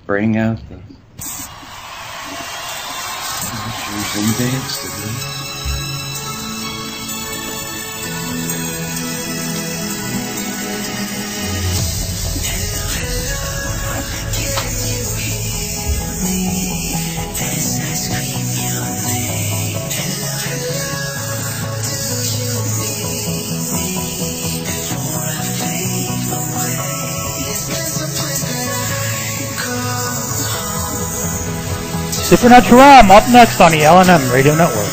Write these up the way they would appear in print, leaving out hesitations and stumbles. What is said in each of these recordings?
bring out the dance today. Supernatural Realm up next on the L&M Radio Network.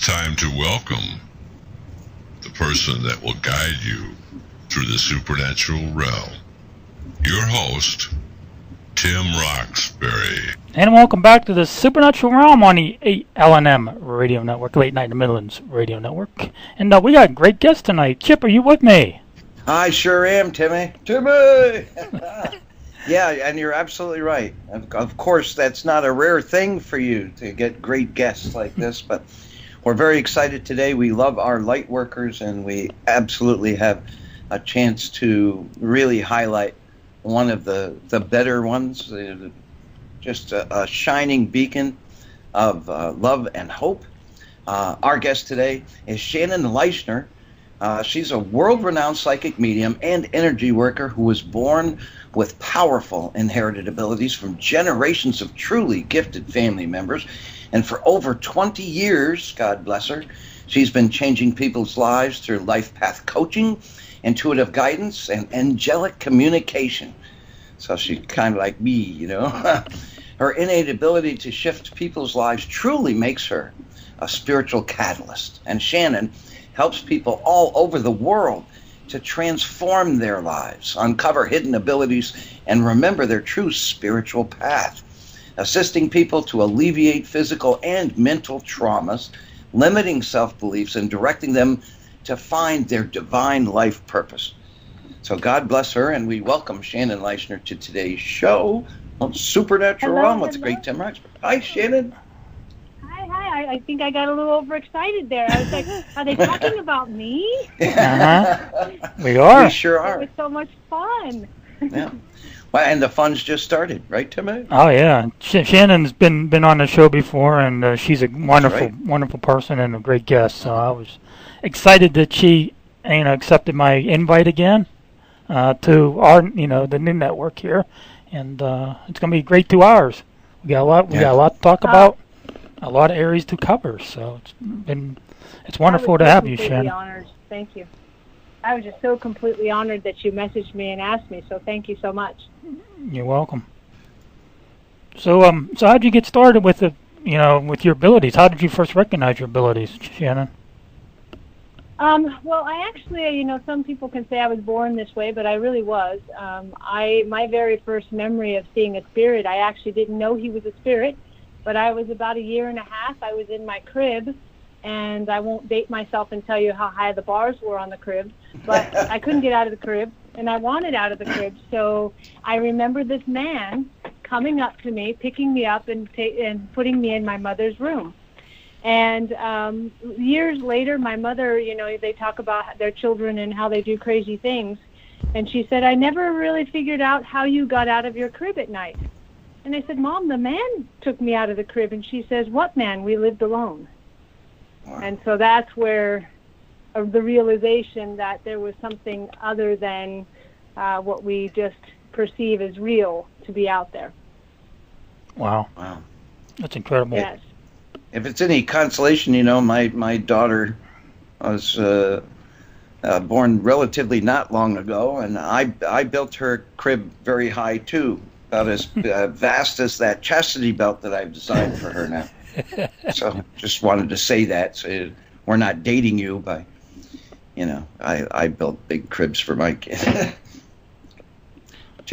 Time to welcome the person that will guide you through the supernatural realm. Your host, Tim Roxbury. And welcome back to the Supernatural Realm on the L&M Radio Network, Late Night in the Midlands Radio Network. And we got a great guest tonight. Chip, are you with me? I sure am, Timmy. Timmy! Yeah, and you're absolutely right. Of course, that's not a rare thing for you to get great guests like this, but we're very excited today. We love our light workers, and we absolutely have a chance to really highlight one of the better ones, just a shining beacon of love and hope. Our guest today is Shannon Leischner. She's a world-renowned psychic medium and energy worker who was born with powerful inherited abilities from generations of truly gifted family members. And for over 20 years, God bless her, she's been changing people's lives through life path coaching, intuitive guidance, and angelic communication. So she's kind of like me, you know. Her innate ability to shift people's lives truly makes her a spiritual catalyst. And Shannon helps people all over the world to transform their lives, uncover hidden abilities, and remember their true spiritual path, assisting people to alleviate physical and mental traumas, limiting self-beliefs, and directing them to find their divine life purpose. So God bless her, and we welcome Shannon Leischner to today's show on Supernatural Realm with the great Tim Roxbury. Hi, Shannon. Hi. I think I got a little overexcited there. I was like, are they talking about me? We are. We sure are. It was so much fun. Yeah. Well, and the fun's just started, right, Timmy? Oh yeah, Shannon's been on the show before, and she's a wonderful person and a great guest. So I was excited that she accepted my invite again to our the new network here, and it's gonna be a great 2 hours. We got a lot to talk about, a lot of areas to cover. So it's wonderful to have you, Shannon. Honored. Thank you. I was just so completely honored that you messaged me and asked me, so thank you so much. You're welcome. So how did you get started with with your abilities? How did you first recognize your abilities, Shannon? Well, I actually, some people can say I was born this way, but I really was. My very first memory of seeing a spirit, I actually didn't know he was a spirit, but I was about 1.5 years. I was in my crib, and I won't date myself and tell you how high the bars were on the crib, but I couldn't get out of the crib, and I wanted out of the crib. So I remember this man coming up to me, picking me up, and putting me in my mother's room. And years later, my mother, they talk about their children and how they do crazy things. And she said, I never really figured out how you got out of your crib at night. And I said, Mom, the man took me out of the crib. And she says, what man? We lived alone. Wow. And so that's where the realization that there was something other than what we just perceive as real to be out there. Wow. That's incredible. Yes. If it's any consolation, my daughter was born relatively not long ago, and I built her crib very high too, about as vast as that chastity belt that I've designed for her now. So just wanted to say that, so we're not dating you by, I built big cribs for my kid.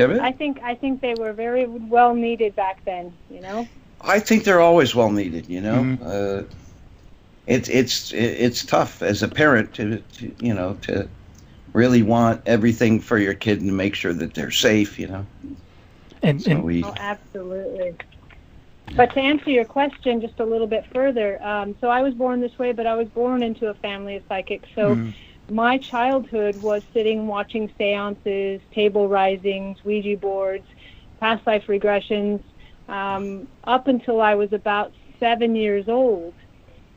Timmy? I think they were very well needed back then, you know. I think they're always well needed, you know. Mm-hmm. It's tough as a parent to really want everything for your kid and to make sure that they're safe, you know. Oh, absolutely. But to answer your question just a little bit further, so I was born this way, but I was born into a family of psychics. So my childhood was sitting watching seances, table risings, Ouija boards, past life regressions, up until I was about 7 years old.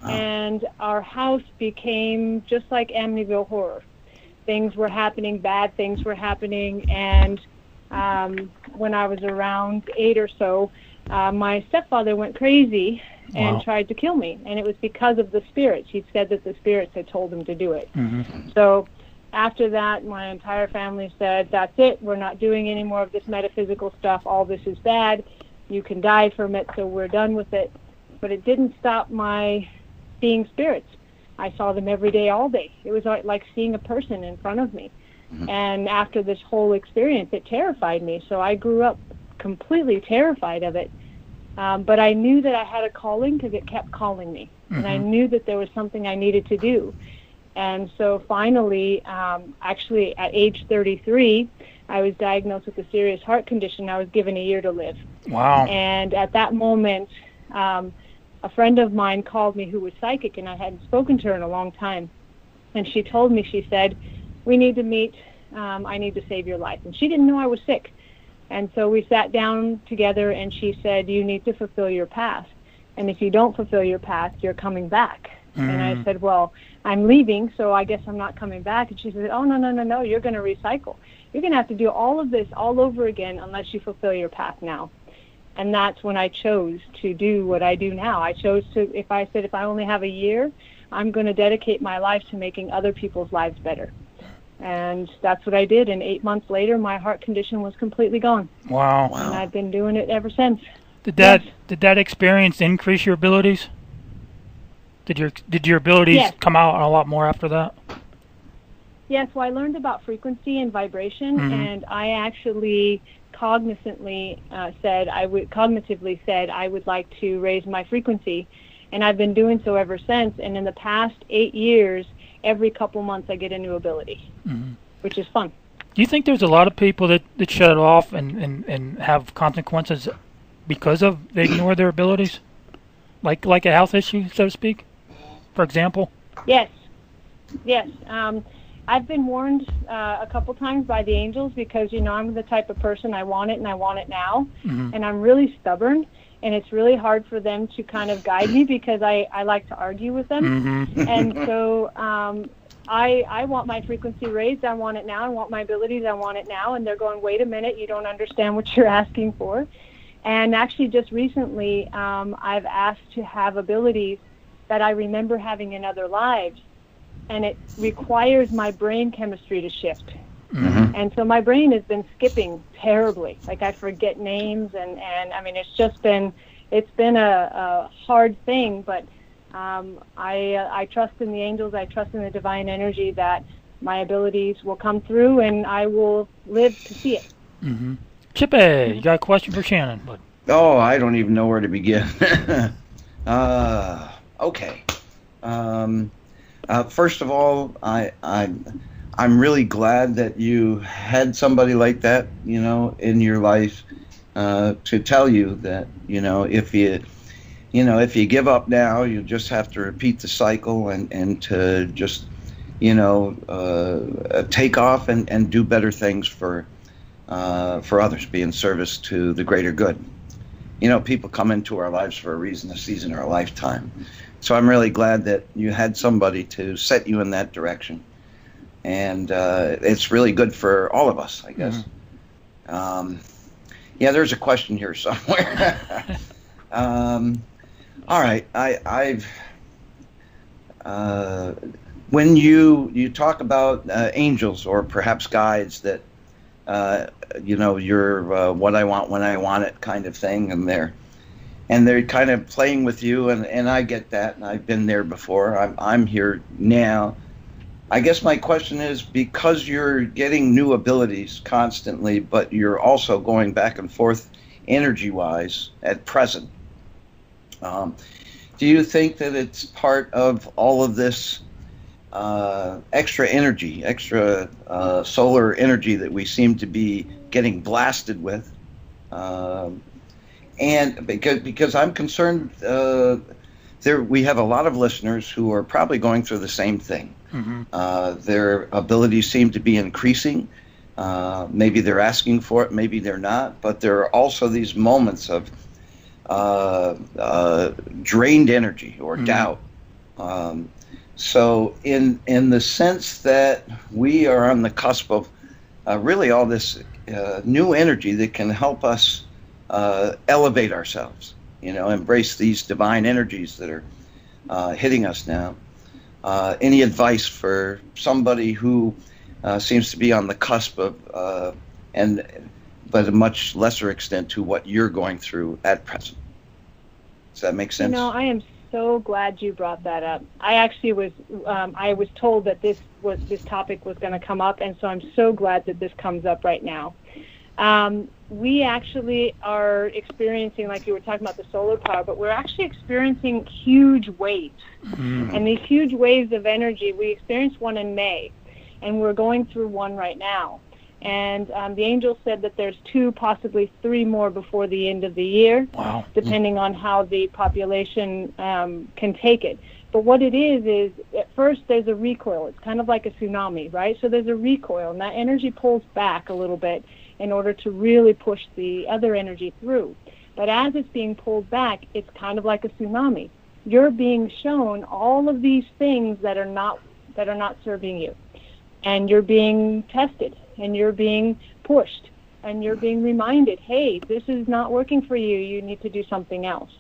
Wow. And our house became just like Amityville Horror. Things were happening, bad things were happening, and when I was around 8 or so, my stepfather went crazy and tried to kill me, and it was because of the spirits. He said that the spirits had told him to do it. Mm-hmm. So after that, my entire family said, that's it, we're not doing any more of this metaphysical stuff, all this is bad, you can die from it, so we're done with it. But it didn't stop my seeing spirits. I saw them every day, all day. It was like seeing a person in front of me. Mm-hmm. And after this whole experience, it terrified me. So I grew up completely terrified of it. But I knew that I had a calling because it kept calling me. Mm-hmm. And I knew that there was something I needed to do. And so finally, actually at age 33, I was diagnosed with a serious heart condition. I was given a year to live. Wow. And at that moment, a friend of mine called me who was psychic, and I hadn't spoken to her in a long time. And she told me, she said, we need to meet. I need to save your life. And she didn't know I was sick. And so we sat down together, and she said, you need to fulfill your past. And if you don't fulfill your past, you're coming back. Mm. And I said, well, I'm leaving, so I guess I'm not coming back. And she said, oh, no, you're going to recycle. You're going to have to do all of this all over again unless you fulfill your past now. And that's when I chose to do what I do now. I chose to, if I only have a year, I'm going to dedicate my life to making other people's lives better. And that's what I did. And 8 months later, my heart condition was completely gone. Wow. And I've been doing it ever since. Did that experience increase your abilities? Did your abilities come out a lot more after that? Yes, well, I learned about frequency and vibration, and I actually cognitively said I would like to raise my frequency, and I've been doing so ever since. And in the past 8 years, every couple months I get a new ability, which is fun. Do you think there's a lot of people that shut off and have consequences because they ignore their abilities, like a health issue, so to speak, for example? Yes. I've been warned a couple times by the angels because, I'm the type of person, I want it and I want it now. Mm-hmm. And I'm really stubborn, and it's really hard for them to kind of guide me because I like to argue with them. Mm-hmm. And so I want my frequency raised. I want it now. I want my abilities. I want it now. And they're going, wait a minute, you don't understand what you're asking for. And actually just recently I've asked to have abilities that I remember having in other lives. And it requires my brain chemistry to shift. Mm-hmm. And so my brain has been skipping terribly. Like I forget names, and I mean, it's been a hard thing, but I trust in the angels, I trust in the divine energy that my abilities will come through and I will live to see it. Mm-hmm. Chippy, you got a question for Shannon? Bud? Oh, I don't even know where to begin. Okay. First of all, I'm really glad that you had somebody like that, in your life, to tell you that, if you give up now, you just have to repeat the cycle and to just, take off and do better things for others, be in service to the greater good. People come into our lives for a reason, a season, or a lifetime. So I'm really glad that you had somebody to set you in that direction. And it's really good for all of us, I guess. Mm-hmm. There's a question here somewhere. All right. I've when you talk about angels or perhaps guides that, you're what I want when I want it kind of thing, and they're kind of playing with you, and I get that, and I've been there before. I'm here now. I guess my question is, because you're getting new abilities constantly, but you're also going back and forth energy-wise at present, do you think that it's part of all of this extra energy, extra solar energy that we seem to be getting blasted with? And because I'm concerned, we have a lot of listeners who are probably going through the same thing. Their abilities seem to be increasing. Maybe they're asking for it, maybe they're not. But there are also these moments of drained energy or doubt. So in the sense that we are on the cusp of really all this new energy that can help us elevate ourselves, embrace these divine energies that are hitting us now. Any advice for somebody who seems to be on the cusp of, but a much lesser extent to what you're going through at present? Does that make sense? I am so glad you brought that up. I actually was told that this topic was going to come up, and so I'm so glad that this comes up right now. We actually are experiencing, like you were talking about the solar power, but we're actually experiencing huge waves. And these huge waves of energy, we experienced one in May, and we're going through one right now. And the angel said that there's 2, possibly 3 more before the end of the year, depending on how the population can take it. But what it is at first there's a recoil. It's kind of like a tsunami, right? So there's a recoil, and that energy pulls back a little bit in order to really push the other energy through. But as it's being pulled back, it's kind of like a tsunami. You're being shown all of these things that are not serving you. And you're being tested, and you're being pushed, and you're being reminded, hey, this is not working for you. You need to do something else.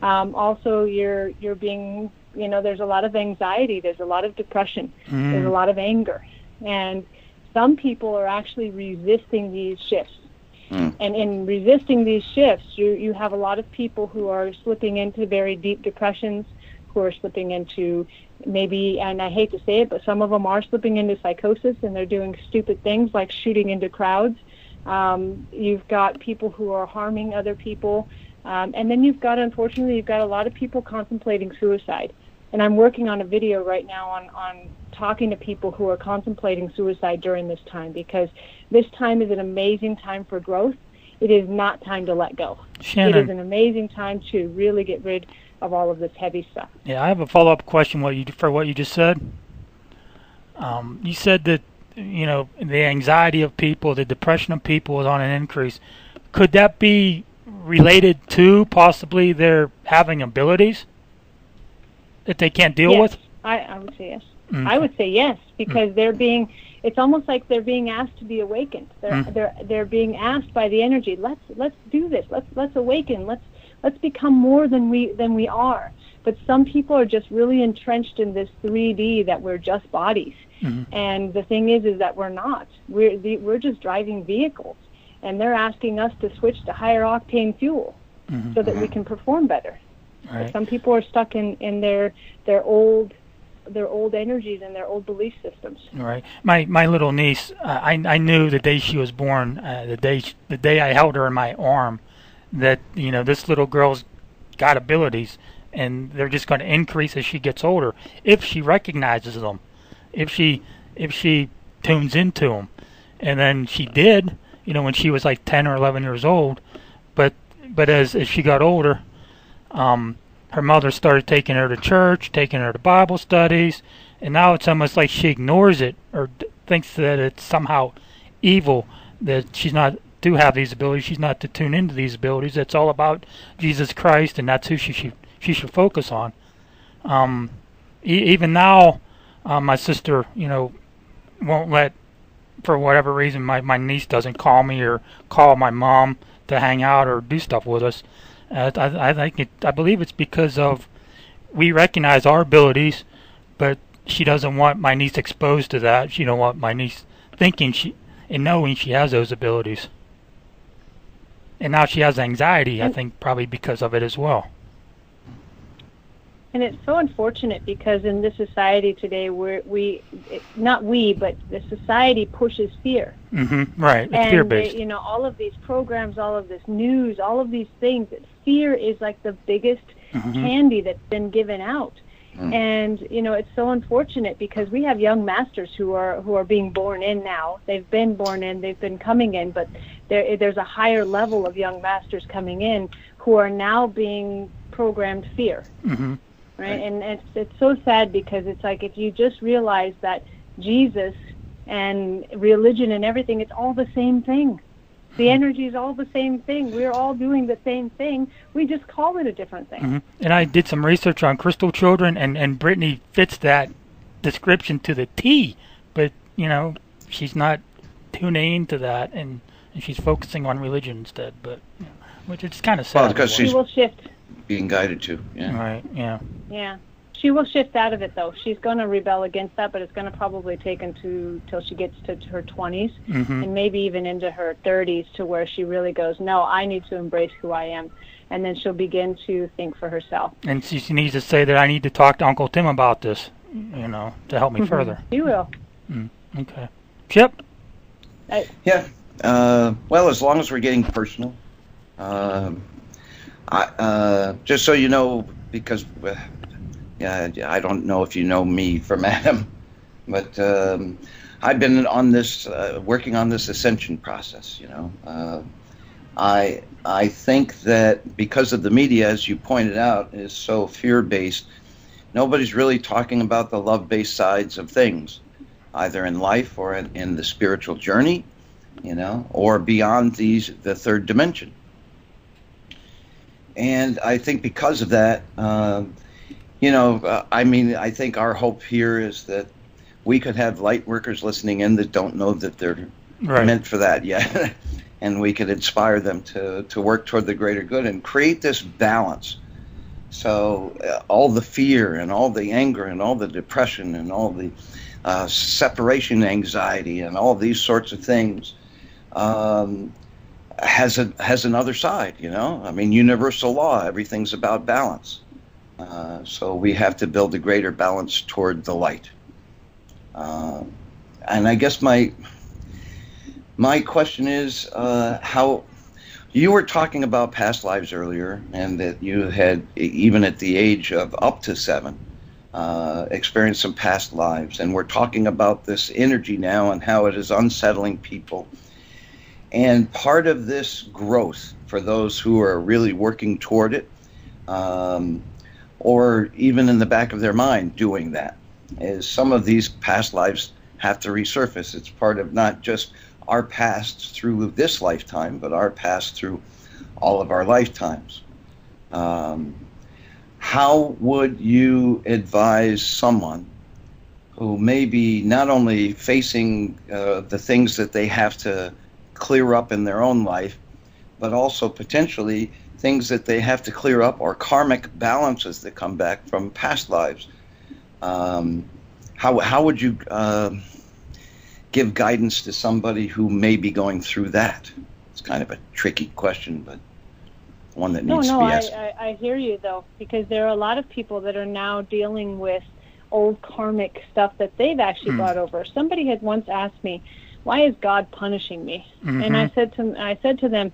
Also, you're being, there's a lot of anxiety. There's a lot of depression. There's a lot of anger. And some people are actually resisting these shifts. And in resisting these shifts, you have a lot of people who are slipping into very deep depressions, who are slipping into maybe, and I hate to say it, but some of them are slipping into psychosis, and they're doing stupid things like shooting into crowds. You've got people who are harming other people. And then unfortunately, you've got a lot of people contemplating suicide. And I'm working on a video right now on talking to people who are contemplating suicide during this time, because this time is an amazing time for growth. It is not time to let go. Shannon, it is an amazing time to really get rid of all of this heavy stuff. Yeah, I have a follow-up question for what you just said. You said that, the anxiety of people, the depression of people is on an increase. Could that be related to possibly their having abilities that they can't deal with? I would say yes. I would say yes, because it's almost like they're being asked to be awakened. They're being asked by the energy, let's do this. Let's awaken. Let's become more than we are. But some people are just really entrenched in this 3D that we're just bodies. And the thing is that we're not. We're just driving vehicles, and they're asking us to switch to higher octane fuel so that we can perform better. Right. Some people are stuck in their old energies and their old belief systems. Right. My little niece, I knew the day she was born, the day I held her in my arm, that this little girl's got abilities, and they're just going to increase as she gets older if she recognizes them, if she tunes into them. And then she did, when she was like 10 or 11 years old. But as she got older, her mother started taking her to church, taking her to Bible studies, and now it's almost like she ignores it or thinks that it's somehow evil that she's not to have these abilities. She's not to tune into these abilities. It's all about Jesus Christ, and that's who she should focus on. Even now, my sister, won't let, for whatever reason, my niece doesn't call me or call my mom to hang out or do stuff with us. I believe it's because of we recognize our abilities, but she doesn't want my niece exposed to that. She don't want my niece thinking and knowing she has those abilities. And now she has anxiety, I think, probably because of it as well. And it's so unfortunate because in this society today, but the society pushes fear. Mm-hmm. Right, it's and fear-based. you know, all of these programs, all of this news, all of these things, fear is like the biggest candy that's been given out. And you know, it's so unfortunate because we have young masters who are being born in now. They've been born in, they've been coming in, but there's a higher level of young masters coming in who are now being programmed fear. Right? And it's so sad because it's like if you just realize that Jesus and religion and everything, it's all the same thing. The energy is all the same thing. We're all doing the same thing. We just call it a different thing. And I did some research on crystal children, and Brittany fits that description to the T. But, you know, she's not tuning into that, and she's focusing on religion instead. But, you know, which is kind of sad. Well, because she will shift. Being guided to. Yeah. Right, yeah. Yeah. She will shift out of it, though. She's going to rebel against that, but it's going to probably take till she gets to her 20s and maybe even into her 30s to where she really goes, no, I need to embrace who I am. And then she'll begin to think for herself. And she needs to say that I need to talk to Uncle Tim about this, you know, to help me further. She will. Okay. Chip? Yeah. Well, as long as we're getting personal. Just so you know, because I don't know if you know me from Adam, but I've been on this, working on this ascension process. You know, I think that because of the media, as you pointed out, is so fear-based, nobody's really talking about the love-based sides of things, either in life or in the spiritual journey, you know, or beyond the third dimension. And I think because of that, you know, I mean, I think our hope here is that we could have light workers listening in that don't know that they're meant for that yet. And we could inspire them to work toward the greater good and create this balance. So all the fear and all the anger and all the depression and all the separation anxiety and all these sorts of things has another side, you know. I mean, universal law, everything's about balance. So we have to build a greater balance toward the light. And I guess my question is, how you were talking about past lives earlier, and that you had, even at the age of up to 7, experienced some past lives, and we're talking about this energy now and how it is unsettling people. And part of this growth for those who are really working toward it, or even in the back of their mind doing that, is some of these past lives have to resurface. It's part of not just our past through this lifetime, but our past through all of our lifetimes. How would you advise someone who may be not only facing the things that they have to clear up in their own life, but also potentially things that they have to clear up, or karmic balances that come back from past lives? How would you give guidance to somebody who may be going through that? It's kind of a tricky question, but one that needs to be asked. I hear you, though, because there are a lot of people that are now dealing with old karmic stuff that they've actually brought over. Somebody had once asked me, why is God punishing me? And I said to them,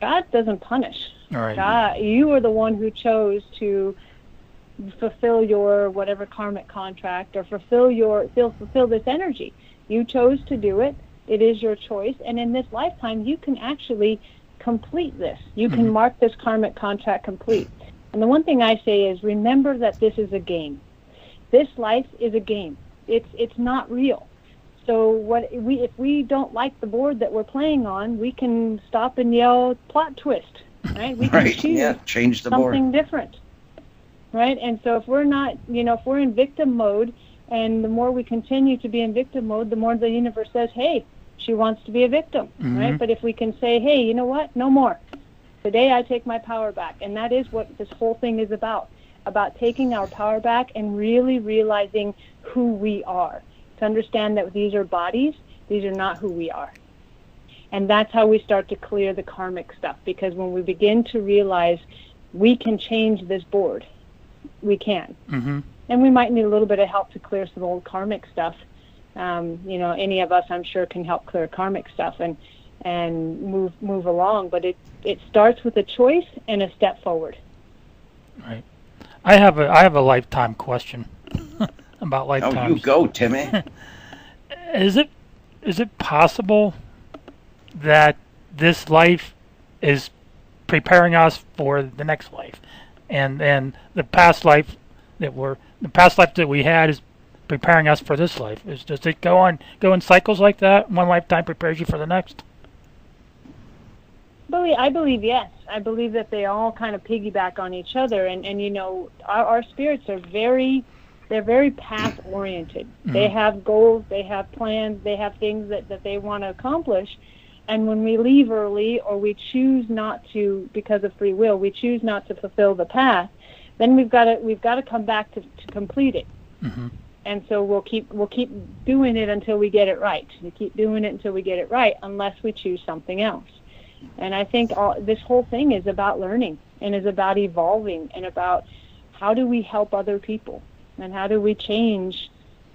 God doesn't punish. All right. God, you are the one who chose to fulfill your whatever karmic contract, or fulfill this energy. You chose to do it. It is your choice. And in this lifetime, you can actually complete this. You can mark this karmic contract complete. And the one thing I say is, remember that this is a game. This life is a game. It's not real. So if we don't like the board that we're playing on, we can stop and yell plot twist, right? We can choose change the something board. different, right? And so if we're not, if we're in victim mode, and the more we continue to be in victim mode, the more the universe says, hey, she wants to be a victim, right? But if we can say, hey, you know what? No more. Today I take my power back. And that is what this whole thing is about taking our power back and really realizing who we are. To understand that these are bodies, these are not who we are. And that's how we start to clear the karmic stuff, because when we begin to realize we can change this board, we can. Mm-hmm. And we might need a little bit of help to clear some old karmic stuff. Any of us, I'm sure, can help clear karmic stuff and move along. But it starts with a choice and a step forward. Right. I have a lifetime question about lifetimes. Oh, you go, Timmy. Is it possible that this life is preparing us for the next life, and the past life that we had is preparing us for this life? Does it go in cycles like that? One lifetime prepares you for the next? I believe yes. I believe that they all kind of piggyback on each other, and our spirits are very path oriented. Mm-hmm. They have goals, they have plans, they have things that they want to accomplish. And when we leave early, or we choose not to, because of free will, we choose not to fulfill the path, then we've got to come back to complete it. Mm-hmm. And so we'll keep doing it until we get it right. We keep doing it until we get it right, unless we choose something else. And I think this whole thing is about learning, and is about evolving, and about how do we help other people, and how do we change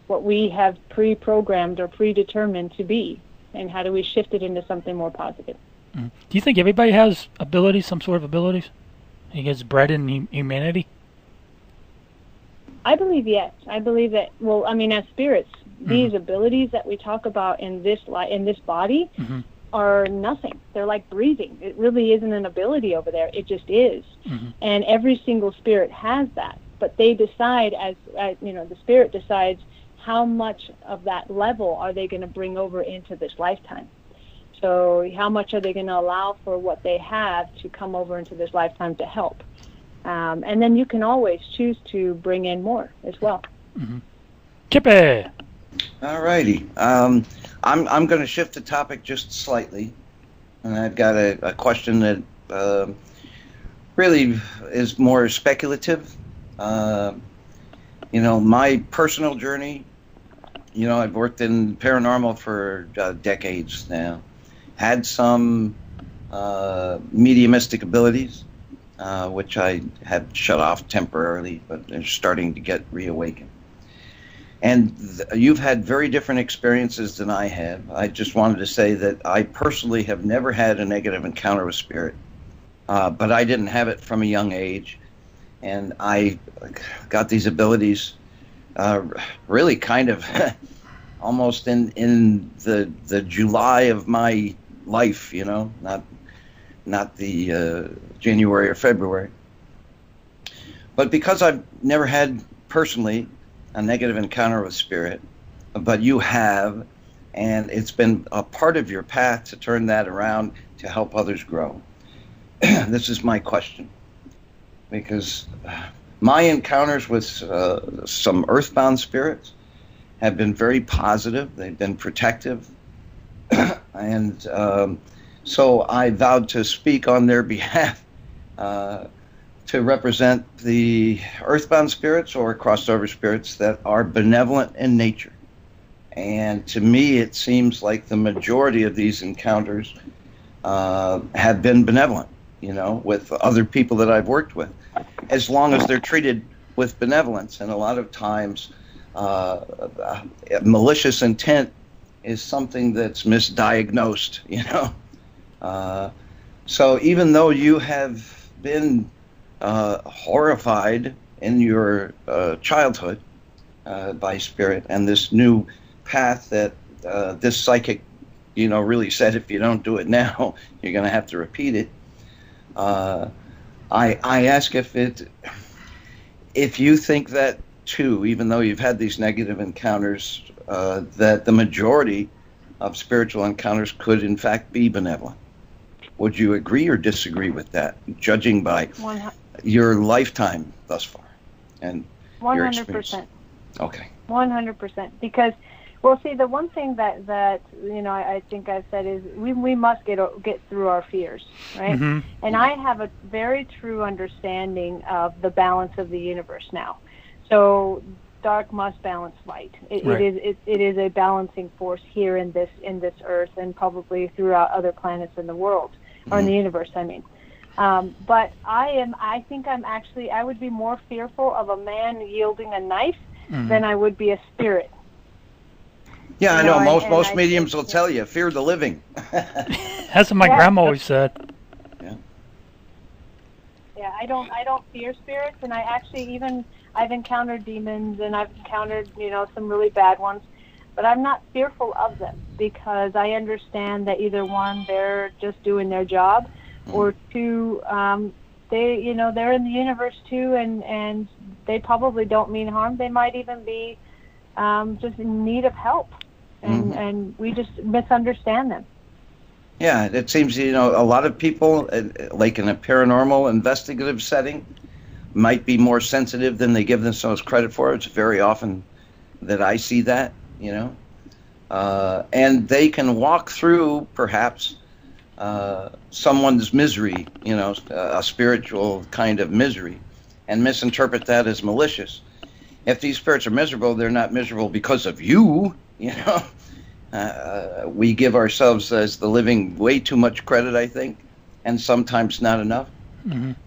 what we have pre-programmed or predetermined to be, and how do we shift it into something more positive. Do you think everybody has abilities, some sort of abilities? He gets bred in humanity? I believe yes. I believe that, as spirits, these abilities that we talk about in this body are nothing. They're like breathing. It really isn't an ability over there. It just is. Mm-hmm. And every single spirit has that. But they decide, as the spirit decides how much of that level are they going to bring over into this lifetime. So how much are they going to allow for what they have to come over into this lifetime to help? And then you can always choose to bring in more as well. Mm-hmm. Chippy! All righty. I'm going to shift the topic just slightly, and I've got a question that really is more speculative. My personal journey, I've worked in paranormal for decades now. Had some mediumistic abilities, which I had shut off temporarily, but they're starting to get reawakened. And you've had very different experiences than I have. I just wanted to say that I personally have never had a negative encounter with spirit, but I didn't have it from a young age. And I got these abilities really kind of almost in the July of my life, not the January or February. But because I've never had personally a negative encounter with spirit, but you have, and it's been a part of your path to turn that around to help others grow. This is my question, because my encounters with some earthbound spirits have been very positive. They've been protective, and so I vowed to speak on their behalf to represent the earthbound spirits or crossover spirits that are benevolent in nature. And to me, it seems like the majority of these encounters have been benevolent, with other people that I've worked with, as long as they're treated with benevolence. And a lot of times, malicious intent is something that's misdiagnosed, So even though you have been horrified in your childhood by spirit, and this new path that this psychic, really said if you don't do it now, you're going to have to repeat it. I ask if you think that too, even though you've had these negative encounters, that the majority of spiritual encounters could in fact be benevolent. Would you agree or disagree with that, judging by your lifetime thus far and your experience? 100%. Okay. 100%. Because, the one thing that I think I've said is we must get through our fears, right? Mm-hmm. And I have a very true understanding of the balance of the universe now. So dark must balance light. It is a balancing force here in this earth, and probably throughout other planets in the world, or in the universe, I mean. But I think I would be more fearful of a man wielding a knife than I would be a spirit. Yeah, I know. Most mediums will tell you, fear the living. That's what my grandma always said. Yeah, I don't fear spirits, and I've encountered demons, and I've encountered, some really bad ones, but I'm not fearful of them because I understand that either one, they're just doing their job, or two, they're in the universe too, and they probably don't mean harm. They might even be just in need of help, and we just misunderstand them. Yeah, it seems, a lot of people, like in a paranormal investigative setting, might be more sensitive than they give themselves credit for. It's very often that I see that, and they can walk through, perhaps, someone's misery, a spiritual kind of misery, and misinterpret that as malicious. If these spirits are miserable, they're not miserable because of you, we give ourselves as the living way too much credit, I think, and sometimes not enough.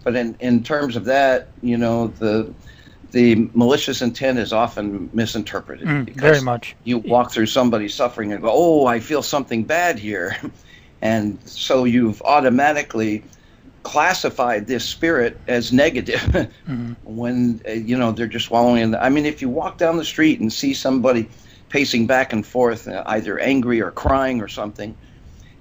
But in terms of that, the malicious intent is often misinterpreted. Because very much. You walk through somebody's suffering and go, oh, I feel something bad here. And so you've automatically classified this spirit as negative when, they're just wallowing in if you walk down the street and see somebody pacing back and forth, either angry or crying or something,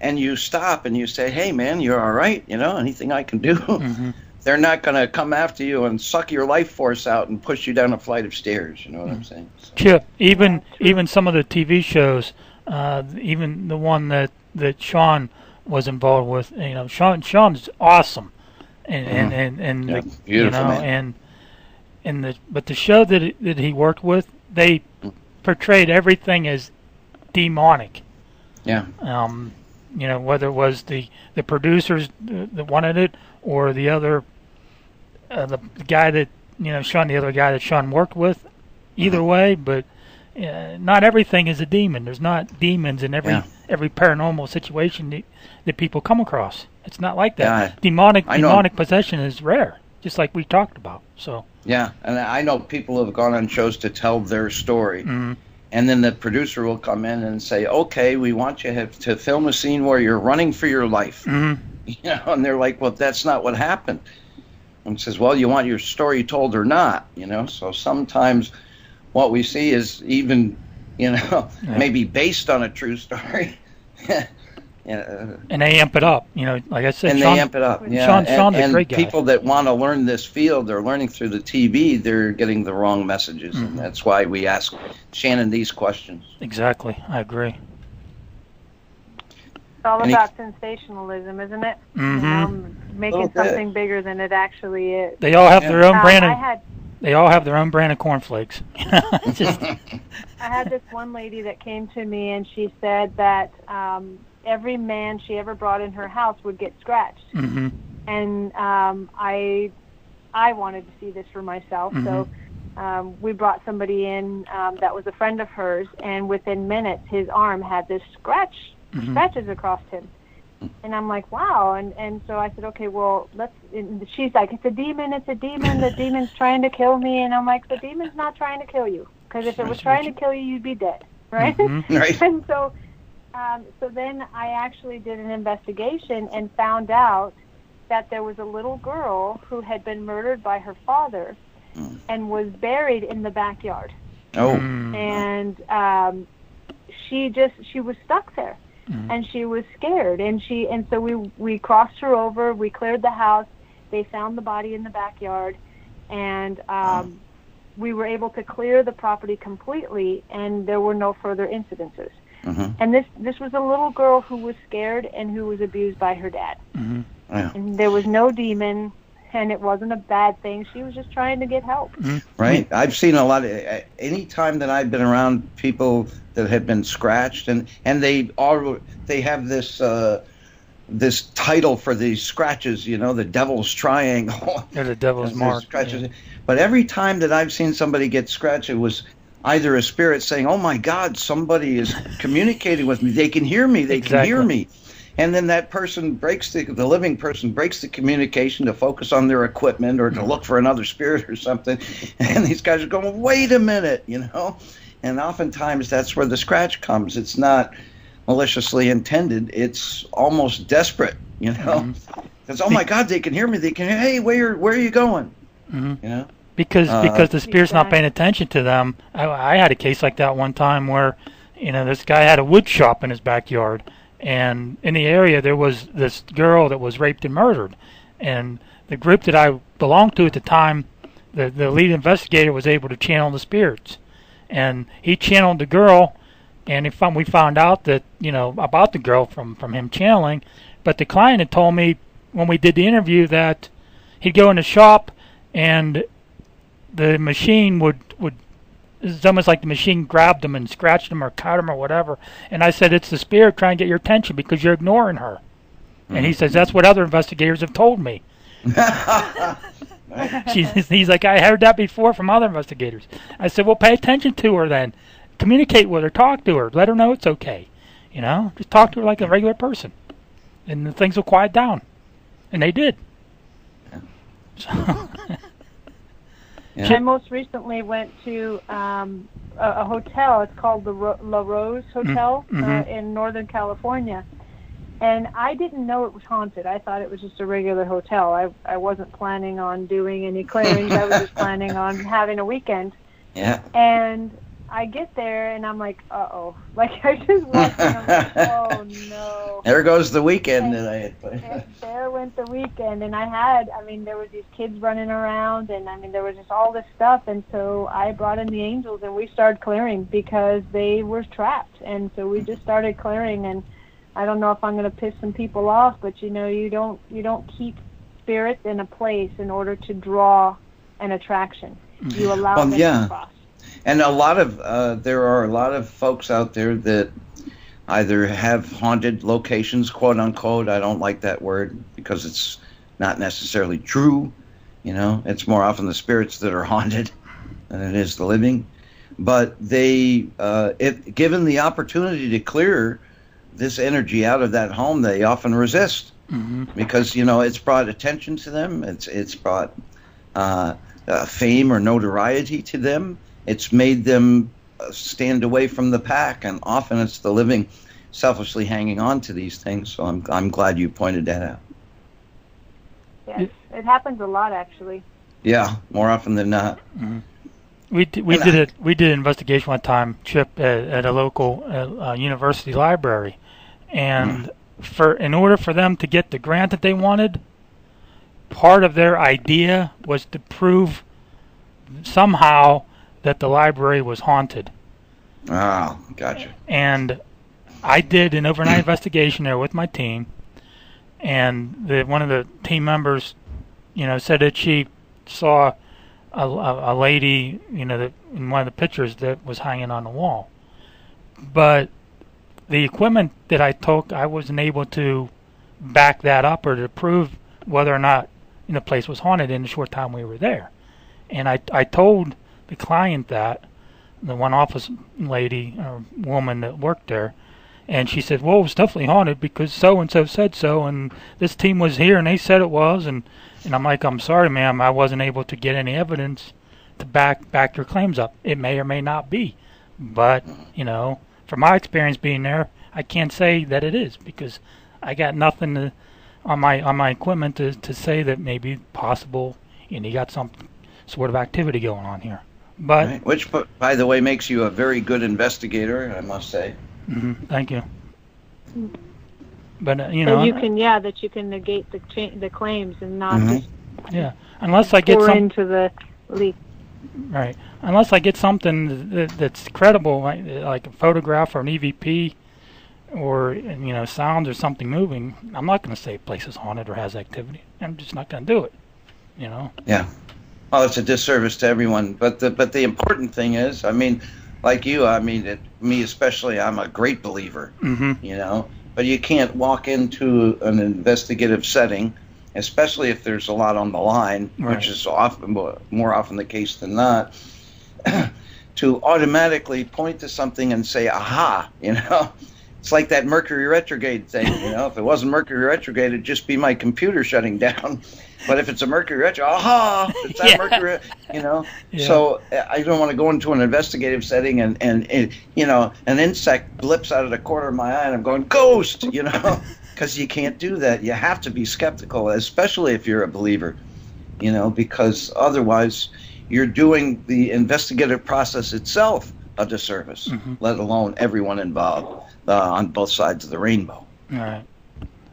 and you stop and you say, hey, man, you're all right, anything I can do? They're not going to come after you and suck your life force out and push you down a flight of stairs, you know what I'm saying? So. Chip, even some of the TV shows, even the one that Sean was involved with, Sean's awesome, and beautiful, man. But the show that he worked with, they portrayed everything as demonic. Yeah. Whether it was the producers that wanted it, or the other the guy that Sean, the other guy that Sean worked with. Either way, but not everything is a demon. There's not demons in every paranormal situation that people come across. It's not like that. Demonic possession is rare, just like we talked about. So. Yeah, and I know people have gone on shows to tell their story, and then the producer will come in and say, okay, we want you to film a scene where you're running for your life. And they're like, well, that's not what happened. And says, well, you want your story told or not, So sometimes what we see is even, maybe based on a true story. And they amp it up, like I said. And they amp it up, yeah. Sean's a great guy. People that want to learn this field, they're learning through the TV, they're getting the wrong messages. And that's why we ask Shannon these questions. Exactly, I agree. It's all about sensationalism, isn't it? Making something bigger than it actually is. They all have their own brand. They all have their own brand of cornflakes. I had this one lady that came to me, and she said that every man she ever brought in her house would get scratched. And I wanted to see this for myself, so we brought somebody in that was a friend of hers, and within minutes his arm had this scratches across him. And I'm like, wow. And so I said, okay, well, and she's like, it's a demon, the demon's trying to kill me. And I'm like, the demon's not trying to kill you, because if it was trying to kill you, you'd be dead, right? Right. And so then I actually did an investigation and found out that there was a little girl who had been murdered by her father and was buried in the backyard. And she was stuck there. And she was scared, and so we crossed her over. We cleared the house. They found the body in the backyard, and we were able to clear the property completely, and there were no further incidences. And this was a little girl who was scared and who was abused by her dad. And there was no demon, and it wasn't a bad thing. She was just trying to get help. Right. I've seen a lot of, any time that I've been around people that have been scratched, and they have this this title for these scratches, the Devil's Triangle. Yeah, the Devil's Mark. Scratches. Yeah. But every time that I've seen somebody get scratched, it was either a spirit saying, oh my God, somebody is communicating with me. They can hear me. They can hear me. And then that person breaks the living person breaks the communication to focus on their equipment or to look for another spirit or something. And these guys are going, wait a minute, And oftentimes that's where the scratch comes. It's not maliciously intended. It's almost desperate, Because, oh my God, they can hear me. They can hear, hey, where are you going? Because the spirit's not paying attention to them. I had a case like that one time where, this guy had a wood shop in his backyard. And in the area, there was this girl that was raped and murdered. And the group that I belonged to at the time, the lead investigator was able to channel the spirits. And he channeled the girl, and we found out that, about the girl from him channeling. But the client had told me when we did the interview that he'd go in the shop and the machine would it's almost like the machine grabbed him and scratched him or cut him or whatever. And I said, it's the spirit trying to get your attention because you're ignoring her. And he says, that's what other investigators have told me. He's like, I heard that before from other investigators. I said, well, pay attention to her then. Communicate with her, talk to her, let her know it's okay. Just talk to her like a regular person. And the things will quiet down. And they did. So Yeah. I most recently went to a hotel. It's called the La Rose Hotel in Northern California. And I didn't know it was haunted. I thought it was just a regular hotel. I wasn't planning on doing any clearings. I was just planning on having a weekend. Yeah. And I get there, and I'm like, uh-oh. Like, I just walked in, I'm like, oh, no. There goes the weekend. There went the weekend, and there was these kids running around, and, there was just all this stuff, and so I brought in the angels, and we started clearing because they were trapped, and so we just started clearing, and I don't know if I'm going to piss some people off, but, you don't keep spirits in a place in order to draw an attraction. You allow them to cross. And there are a lot of folks out there that either have haunted locations, quote unquote. I don't like that word because it's not necessarily true. It's more often the spirits that are haunted than it is the living. But they, if given the opportunity to clear this energy out of that home, they often resist because it's brought attention to them. It's brought fame or notoriety to them. It's made them stand away from the pack, and often it's the living selfishly hanging on to these things. So I'm glad you pointed that out. Yes, it happens a lot, actually. Yeah, more often than not. Mm-hmm. We did an investigation one time, Chip, at a local university library, and in order for them to get the grant that they wanted, part of their idea was to prove somehow that the library was haunted. Oh, gotcha. And I did an overnight investigation there with my team, and one of the team members, said that she saw a lady, that in one of the pictures that was hanging on the wall. But the equipment that I took, I wasn't able to back that up or to prove whether or not the place was haunted in the short time we were there. And I told the client that, the one office lady or woman that worked there, and she said, well, it was definitely haunted because so-and-so said so, and this team was here and they said it was, and I'm like, I'm sorry, ma'am, I wasn't able to get any evidence to back your claims up. It may or may not be, but, from my experience being there, I can't say that it is because I got nothing on my equipment to say that maybe possible, you got some sort of activity going on here. But right. Which, by the way, makes you a very good investigator, I must say. Thank you. But so you can negate the claims and not just unless I get into the leak. Right. Unless I get something that's credible, like a photograph or an EVP, or sounds or something moving, I'm not going to say a place is haunted or has activity. I'm just not going to do it. Yeah. Well, it's a disservice to everyone. But the important thing is, like you, me especially, I'm a great believer. But you can't walk into an investigative setting, especially if there's a lot on the line, which is more often the case than not, to automatically point to something and say, aha, It's like that Mercury retrograde thing, you know. If it wasn't Mercury retrograde, it'd just be my computer shutting down. But if it's a Mercury retrograde, aha, it's that Mercury, you know. Yeah. So I don't want to go into an investigative setting and you know, an insect blips out of the corner of my eye and I'm going, ghost, you know, because you can't do that. You have to be skeptical, especially if you're a believer, you know, because otherwise you're doing the investigative process itself a disservice, let alone everyone involved on both sides of the rainbow. All right.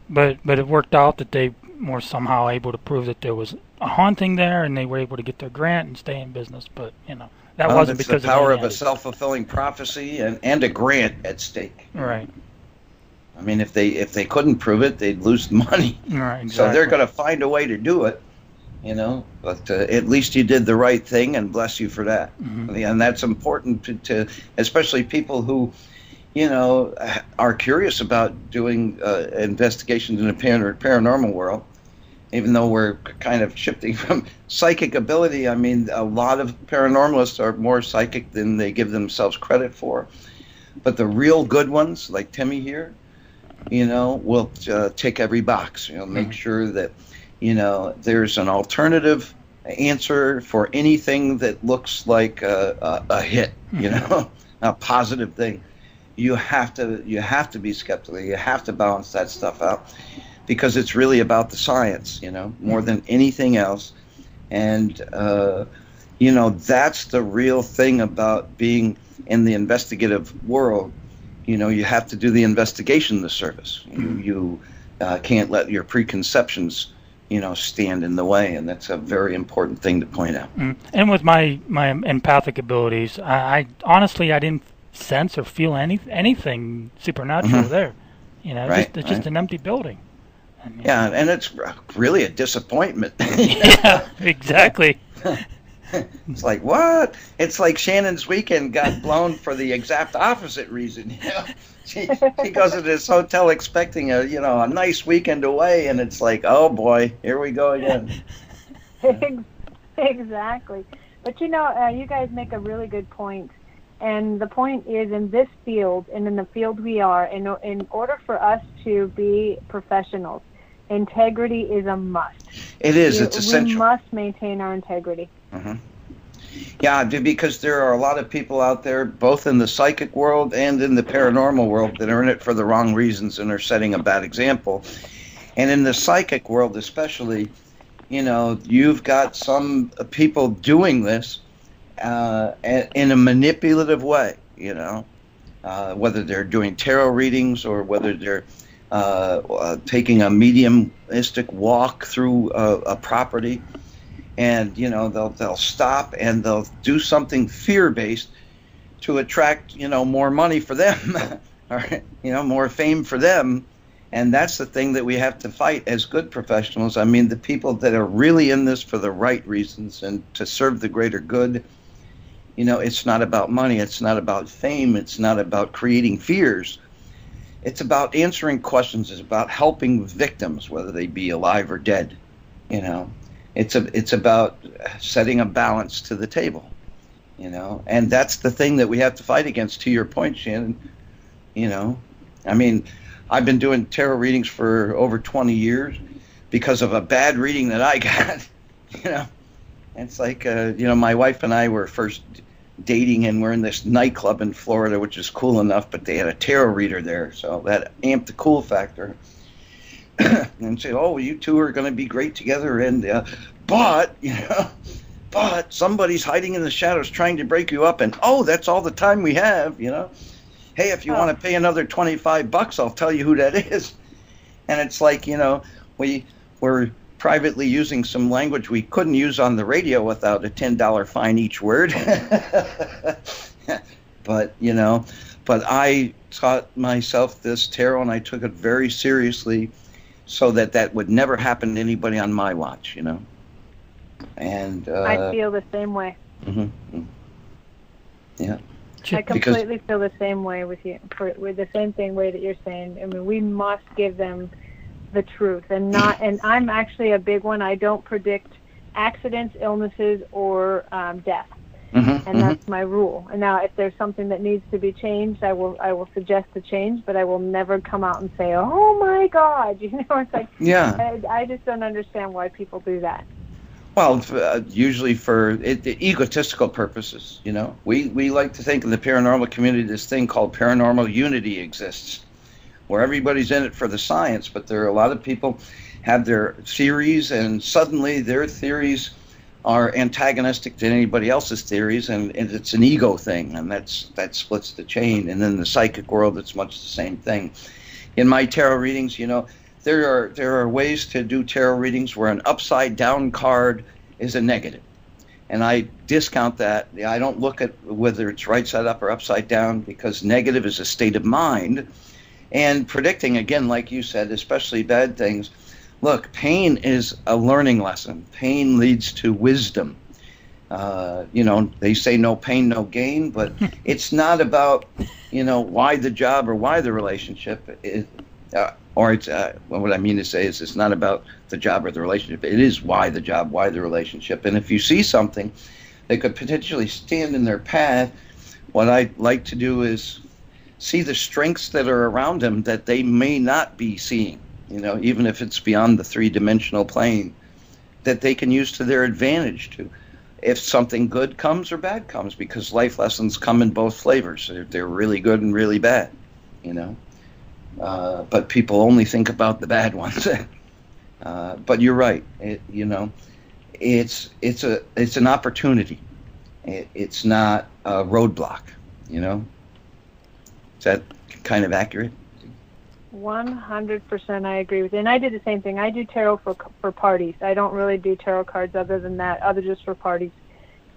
But it worked out that they were somehow able to prove that there was a haunting there, and they were able to get their grant and stay in business. But, you know, that wasn't because the power of a self-fulfilling prophecy and a grant at stake. Right. I mean, if they couldn't prove it, they'd lose the money. Right, exactly. So they're going to find a way to do it, you know. But at least you did the right thing, and bless you for that. And that's important to especially people who, you know, are curious about doing investigations in the paranormal world. Even though we're kind of shifting from psychic ability, I mean, a lot of paranormalists are more psychic than they give themselves credit for. But the real good ones, like Timmy here, you know, will tick every box. You know, make sure that, you know, there's an alternative answer for anything that looks like a hit. You know, a positive thing. You have to be skeptical. You have to balance that stuff out, because it's really about the science, you know, more than anything else. And, you know, that's the real thing about being in the investigative world. You know, you have to do the investigation the service. You can't let your preconceptions, you know, stand in the way, and that's a very important thing to point out. And with my empathic abilities, I honestly, I didn't sense or feel anything supernatural there. You know, it's just an empty building. Yeah, and it's really a disappointment. Yeah, exactly. It's like, what? It's like Shannon's weekend got blown for the exact opposite reason. You know, she goes to this hotel expecting a nice weekend away, and it's like, oh boy, here we go again. Exactly. But you know, you guys make a really good point. And the point is, in this field, and in the field we are, in order for us to be professionals, integrity is a must. It is. It's essential. We must maintain our integrity. Yeah, because there are a lot of people out there, both in the psychic world and in the paranormal world, that are in it for the wrong reasons and are setting a bad example. And in the psychic world especially, you know, you've got some people doing this in a manipulative way, you know, whether they're doing tarot readings or whether they're taking a mediumistic walk through a property, and you know, they'll stop and they'll do something fear-based to attract, you know, more money for them, or you know, more fame for them. And that's the thing that we have to fight as good professionals. I mean, the people that are really in this for the right reasons and to serve the greater good. You know, it's not about money. It's not about fame. It's not about creating fears. It's about answering questions. It's about helping victims, whether they be alive or dead. You know, it's about setting a balance to the table. You know, and that's the thing that we have to fight against. To your point, Shannon. You know, I mean, I've been doing tarot readings for over 20 years because of a bad reading that I got. You know, and it's like you know, my wife and I were first dating, and we're in this nightclub in Florida, which is cool enough, but they had a tarot reader there, so that amped the cool factor. And say, oh, you two are going to be great together, and but you know, but somebody's hiding in the shadows trying to break you up, and oh, that's all the time we have, you know. Hey, if you want to pay another $25, I'll tell you who that is. And it's like, you know, we're privately using some language we couldn't use on the radio without a $10 fine each word. But, you know, I taught myself this tarot, and I took it very seriously so that would never happen to anybody on my watch, you know. And I feel the same way. Yeah. I completely feel the same way with you, with the same thing way that you're saying. I mean, we must give them the truth, and I'm actually a big one. I don't predict accidents, illnesses, or death. and that's my rule. And now, if there's something that needs to be changed, I will suggest a change, but I will never come out and say, "Oh my God," you know. It's like, I just don't understand why people do that. Well, usually for egotistical purposes, you know. We like to think in the paranormal community this thing called paranormal unity exists, where everybody's in it for the science, but there are a lot of people have their theories, and suddenly their theories are antagonistic to anybody else's theories, and it's an ego thing, and that splits the chain. And in the psychic world, it's much the same thing. In my tarot readings, you know, there are ways to do tarot readings where an upside down card is a negative, and I discount that. I don't look at whether it's right side up or upside down, because negative is a state of mind, and predicting, again, like you said, especially bad things. Look, pain is a learning lesson. Pain leads to wisdom. You know, they say no pain, no gain, but it's not about, you know, why the job or why the relationship. What I mean to say is it's not about the job or the relationship. It is why the job, why the relationship. And if you see something that could potentially stand in their path, what I like to do is see the strengths that are around them that they may not be seeing. You know, even if it's beyond the three-dimensional plane, that they can use to their advantage to, if something good comes or bad comes, because life lessons come in both flavors. They're really good and really bad, you know. But people only think about the bad ones. But you're right. You know, it's an opportunity. It's not a roadblock. You know. Is that kind of accurate? 100% I agree with you. And I did the same thing. I do tarot for parties. I don't really do tarot cards other than that, other just for parties.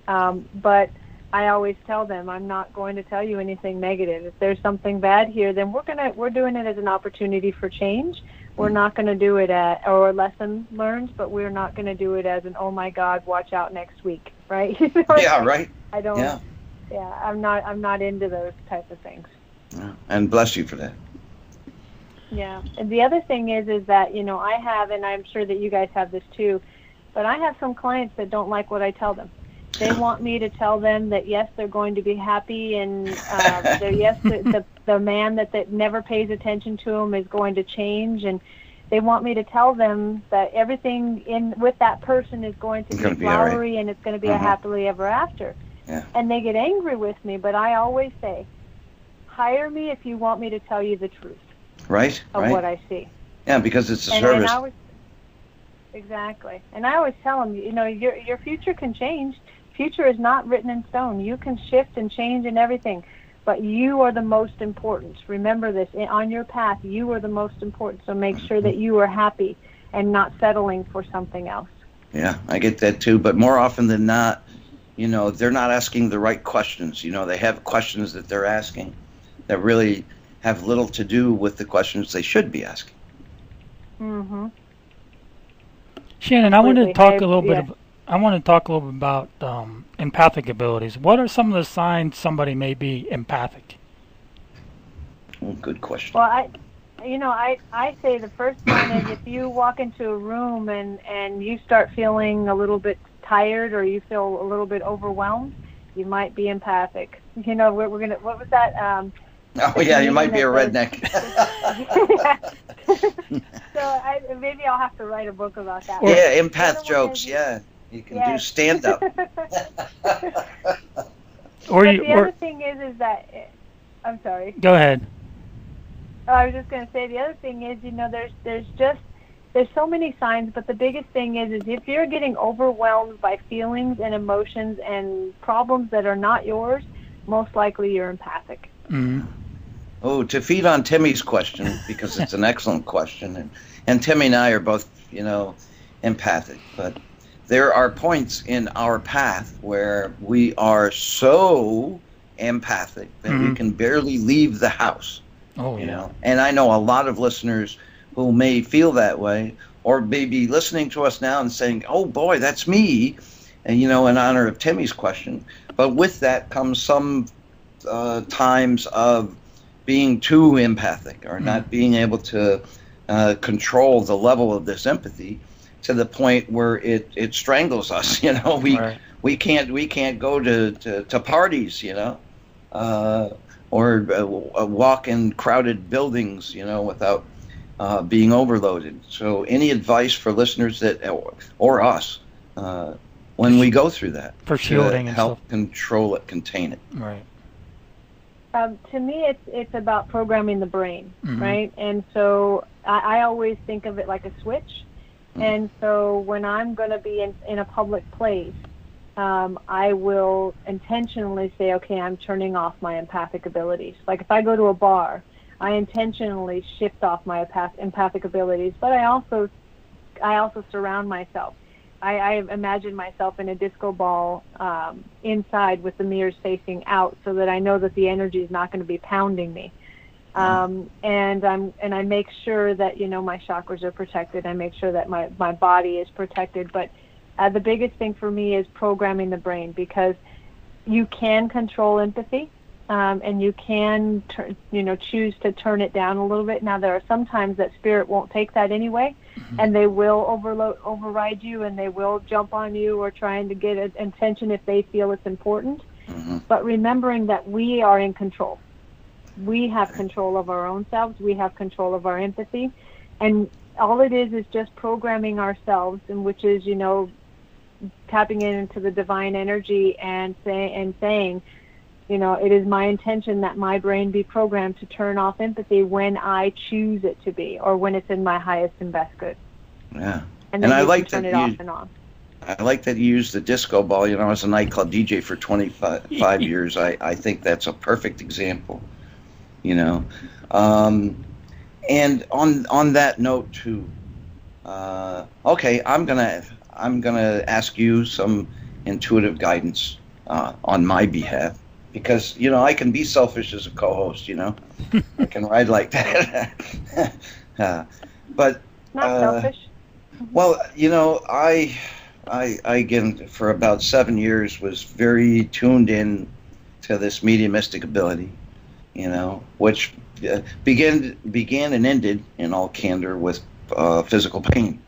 But I always tell them, I'm not going to tell you anything negative. If there's something bad here, then we're doing it as an opportunity for change. We're not going to do it or a lesson learned, but we're not going to do it as an, oh my God, watch out next week, right? Yeah, right. I don't. Yeah, I'm not into those type of things. Yeah. And bless you for that. Yeah. And the other thing is that, you know, I have, and I'm sure that you guys have this too, but I have some clients that don't like what I tell them. They want me to tell them that, yes, they're going to be happy, and the man that never pays attention to them is going to change, and they want me to tell them that everything with that person is going to be flowery, right, and it's going to be a happily ever after. Yeah. And they get angry with me, but I always say, hire me if you want me to tell you the truth. Right. Of what I see. Yeah, because it's a service. Exactly. And I always tell them, you know, your future can change. Future is not written in stone. You can shift and change and everything, but you are the most important. Remember this. On your path, you are the most important. So make sure that you are happy and not settling for something else. Yeah, I get that too. But more often than not, you know, they're not asking the right questions. You know, they have questions that they're asking that really have little to do with the questions they should be asking. Mm-hmm. Shannon, I want to talk a little bit about empathic abilities. What are some of the signs somebody may be empathic? Oh, good question. Well, I say the first one is if you walk into a room and you start feeling a little bit tired or you feel a little bit overwhelmed, you might be empathic. You know, what was that? Oh, yeah, you might be a redneck. So maybe I'll have to write a book about that. Yeah, empath jokes, yeah. You can do stand-up. The other thing is that, I'm sorry. Go ahead. Oh, I was just going to say, the other thing is, you know, there's so many signs, but the biggest thing is if you're getting overwhelmed by feelings and emotions and problems that are not yours, most likely you're empathic. Mm-hmm. Oh, to feed on Timmy's question, because it's an excellent question, and Timmy and I are both, you know, empathic, but there are points in our path where we are so empathic that we can barely leave the house. Oh, you know, and I know a lot of listeners who may feel that way, or may be listening to us now and saying, "Oh boy, that's me," and you know, in honor of Timmy's question. But with that comes some times of being too empathic or not being able to control the level of this empathy to the point where it strangles us. You know, we we can't go to parties, or walk in crowded buildings, without being overloaded. So any advice for listeners or us when we go through that for shielding to and help stuff. control it, contain it? Right. To me, it's about programming the brain, Mm-hmm. right? And so I always think of it like a switch. Mm-hmm. And so when I'm going to be in a public place, I will intentionally say, okay, I'm turning off my empathic abilities. Like if I go to a bar, I intentionally shift off my empathic abilities, but I also surround myself. I imagine myself in a disco ball inside with the mirrors facing out, so that I know that the energy is not going to be pounding me. And I make sure that my chakras are protected. I make sure that my body is protected. But the biggest thing for me is programming the brain, because you can control empathy. And you can, choose to turn it down a little bit. Now, there are some times that spirit won't take that anyway, mm-hmm. and they will override you, and they will jump on you or trying to get attention if they feel it's important. Mm-hmm. But remembering that we are in control. We have control of our own selves. We have control of our empathy. And all it is just programming ourselves, and which is, tapping into the divine energy and saying, it is my intention that my brain be programmed to turn off empathy when I choose it to be, or when it's in my highest and best good. Yeah. And then I like turn that it off and on. I like that you use the disco ball. I was a nightclub DJ for 25 years. I think that's a perfect example, And on that note too, okay, I'm gonna ask you some intuitive guidance on my behalf. Because, I can be selfish as a co-host, I can ride like that. But not selfish. Well, I again, for about 7 years, was very tuned in to this mediumistic ability, which began and ended, in all candor, with physical pain,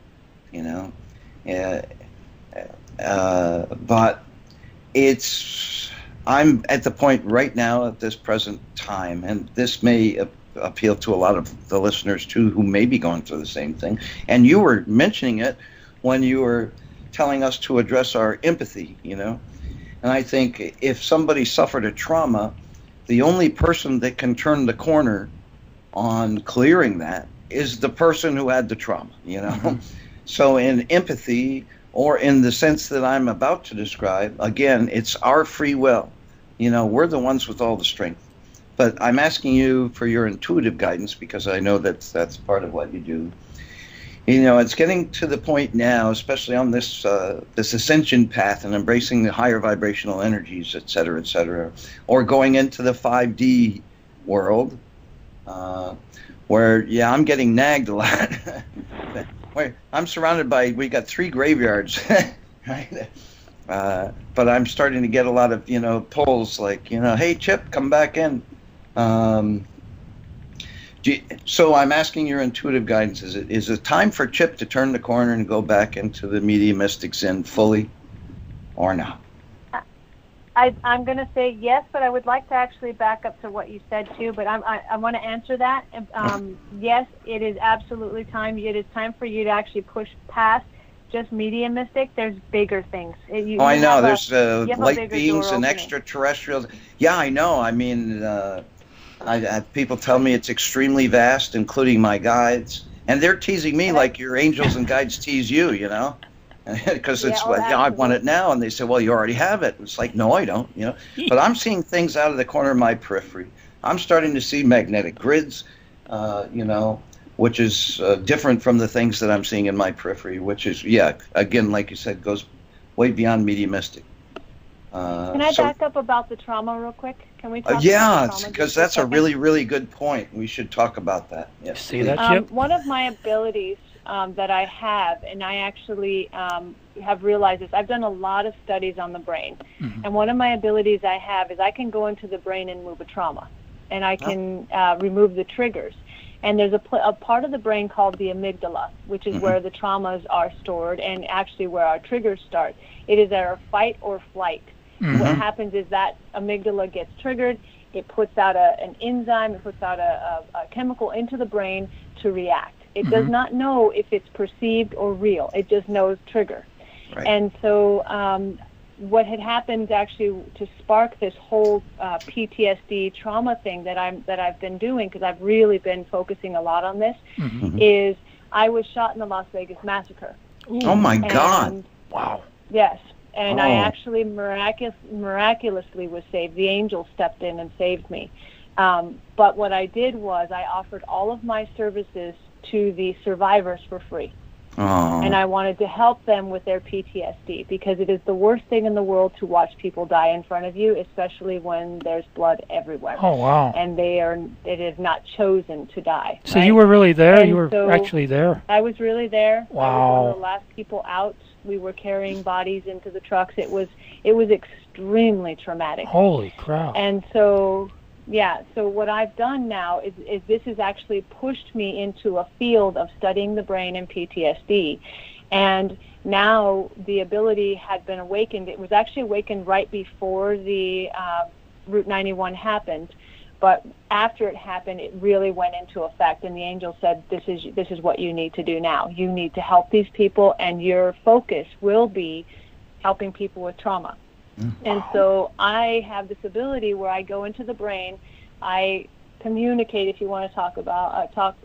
but I'm at the point right now at this present time, and this may appeal to a lot of the listeners too who may be going through the same thing. And you were mentioning it when you were telling us to address our empathy, And I think if somebody suffered a trauma, the only person that can turn the corner on clearing that is the person who had the trauma, So in empathy, or in the sense that I'm about to describe, again, it's our free will. We're the ones with all the strength. But I'm asking you for your intuitive guidance, because I know that's part of what you do. It's getting to the point now, especially on this ascension path and embracing the higher vibrational energies, et cetera, or going into the 5D world, where, I'm getting nagged a lot. I'm surrounded by, we got 3 graveyards, right? But I'm starting to get a lot of, pulls like, hey, Chip, come back in. So I'm asking your intuitive guidance. Is it time for Chip to turn the corner and go back into the mediumistic zen fully, or not? I'm going to say yes, but I would like to actually back up to what you said too. But I want to answer that. Yes, it is absolutely time. It is time for you to actually push past just mediumistic. There's bigger things. I know. There's light beings and extraterrestrials. Yeah, I know. I mean, people tell me it's extremely vast, including my guides, and they're teasing me like your angels and guides tease you. Because it's I want it now, and they say, well, you already have it. It's like, no, I don't. But I'm seeing things out of the corner of my periphery. I'm starting to see magnetic grids, which is different from the things that I'm seeing in my periphery, which is, again, like you said, goes way beyond mediumistic. Can I back up about the trauma real quick? Can we talk about the trauma? Because that's a really, really good point. We should talk about that. Yes. See that, Chip? One of my abilities that I have, and I actually have realized this, I've done a lot of studies on the brain, and one of my abilities I have is I can go into the brain and move a trauma, and I can remove the triggers. And there's a part of the brain called the amygdala, which is where the traumas are stored and actually where our triggers start. It is our fight or flight. What happens is that amygdala gets triggered. It puts out an enzyme. It puts out a chemical into the brain to react. It does not know if it's perceived or real. It just knows trigger. Right. And so what had happened actually to spark this whole PTSD trauma thing that I've been doing, because I've really been focusing a lot on this, is I was shot in the Las Vegas massacre. Oh my God! Wow. Yes, and I actually miraculously was saved. The angel stepped in and saved me. But what I did was I offered all of my services to the survivors for free. And I wanted to help them with their PTSD, because it is the worst thing in the world to watch people die in front of you, especially when there's blood everywhere. Oh, wow. And it is not chosen to die. So right? you were really there? And you were actually there? I was really there. Wow. I was one of the last people out. We were carrying bodies into the trucks. It was extremely traumatic. Holy crap. And so... yeah, so what I've done now is this has actually pushed me into a field of studying the brain and PTSD. And now the ability had been awakened. It was actually awakened right before the Route 91 happened. But after it happened, it really went into effect. And the angel said, this is what you need to do now. You need to help these people, and your focus will be helping people with trauma. And so I have this ability where I go into the brain, I communicate, if you want to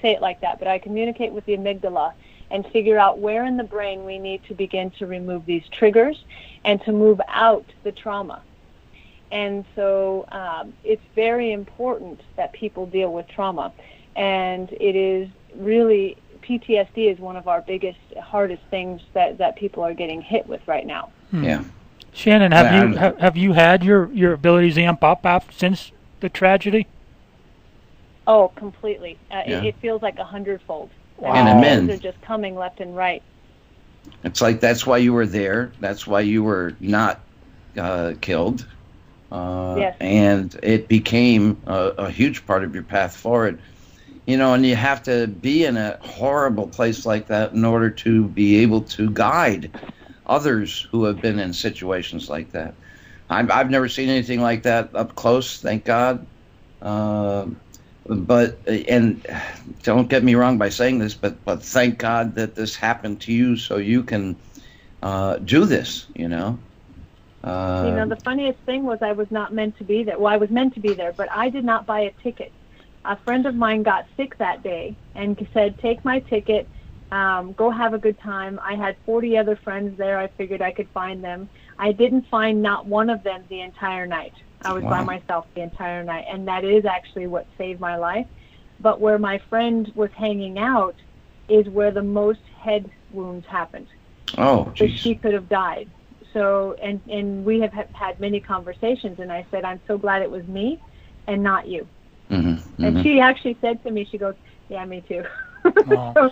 say it like that, but I communicate with the amygdala and figure out where in the brain we need to begin to remove these triggers and to move out the trauma. And so it's very important that people deal with trauma. And it is really, PTSD is one of our biggest, hardest things that people are getting hit with right now. Yeah. Shannon, have you had your abilities amp up since the tragedy? Oh, completely. Yeah. It feels like 100-fold. Wow. And things are just coming left and right. It's like that's why you were there. That's why you were not killed. Yes. And it became a huge part of your path forward. You know, and you have to be in a horrible place like that in order to be able to guide others who have been in situations like that. I've never seen anything like that up close, thank God. But don't get me wrong by saying this, but thank God that this happened to you, so you can do this. You know. The funniest thing was I was not meant to be there. Well, I was meant to be there, but I did not buy a ticket. A friend of mine got sick that day and said, "Take my ticket. Go have a good time." I had 40 other friends there. I figured I could find them. I didn't find not one of them the entire night. I was by myself the entire night, and that is actually what saved my life. But where my friend was hanging out is where the most head wounds happened. Oh, so geez. she could have died. So, and we have had many conversations, and I said, "I'm so glad it was me and not you." And she actually said to me, she goes, "Yeah, me too." Oh. So,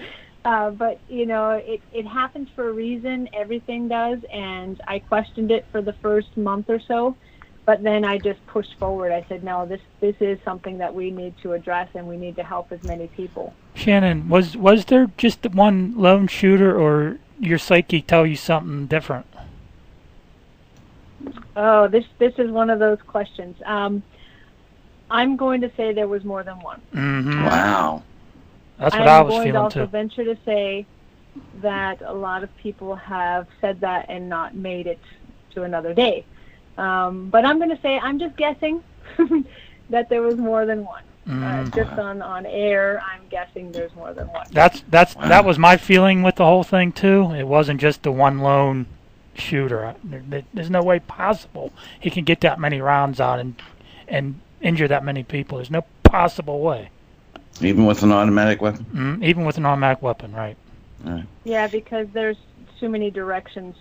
but, it happens for a reason. Everything does. And I questioned it for the first month or so. But then I just pushed forward. I said, no, this is something that we need to address, and we need to help as many people. Shannon, was there just one lone shooter, or your psyche tell you something different? Oh, this is one of those questions. I'm going to say there was more than one. Wow. That's what I was feeling too. I'm going to also too. venture to say that a lot of people have said that and not made it to another day. But I'm going to say, I'm just guessing that there was more than one. Just on air, I'm guessing there's more than one. That was my feeling with the whole thing too. It wasn't just the one lone shooter. There's no way possible he can get that many rounds out and injure that many people. There's no possible way. Even with an automatic weapon? Even with an automatic weapon, right. Yeah, because there's too many directional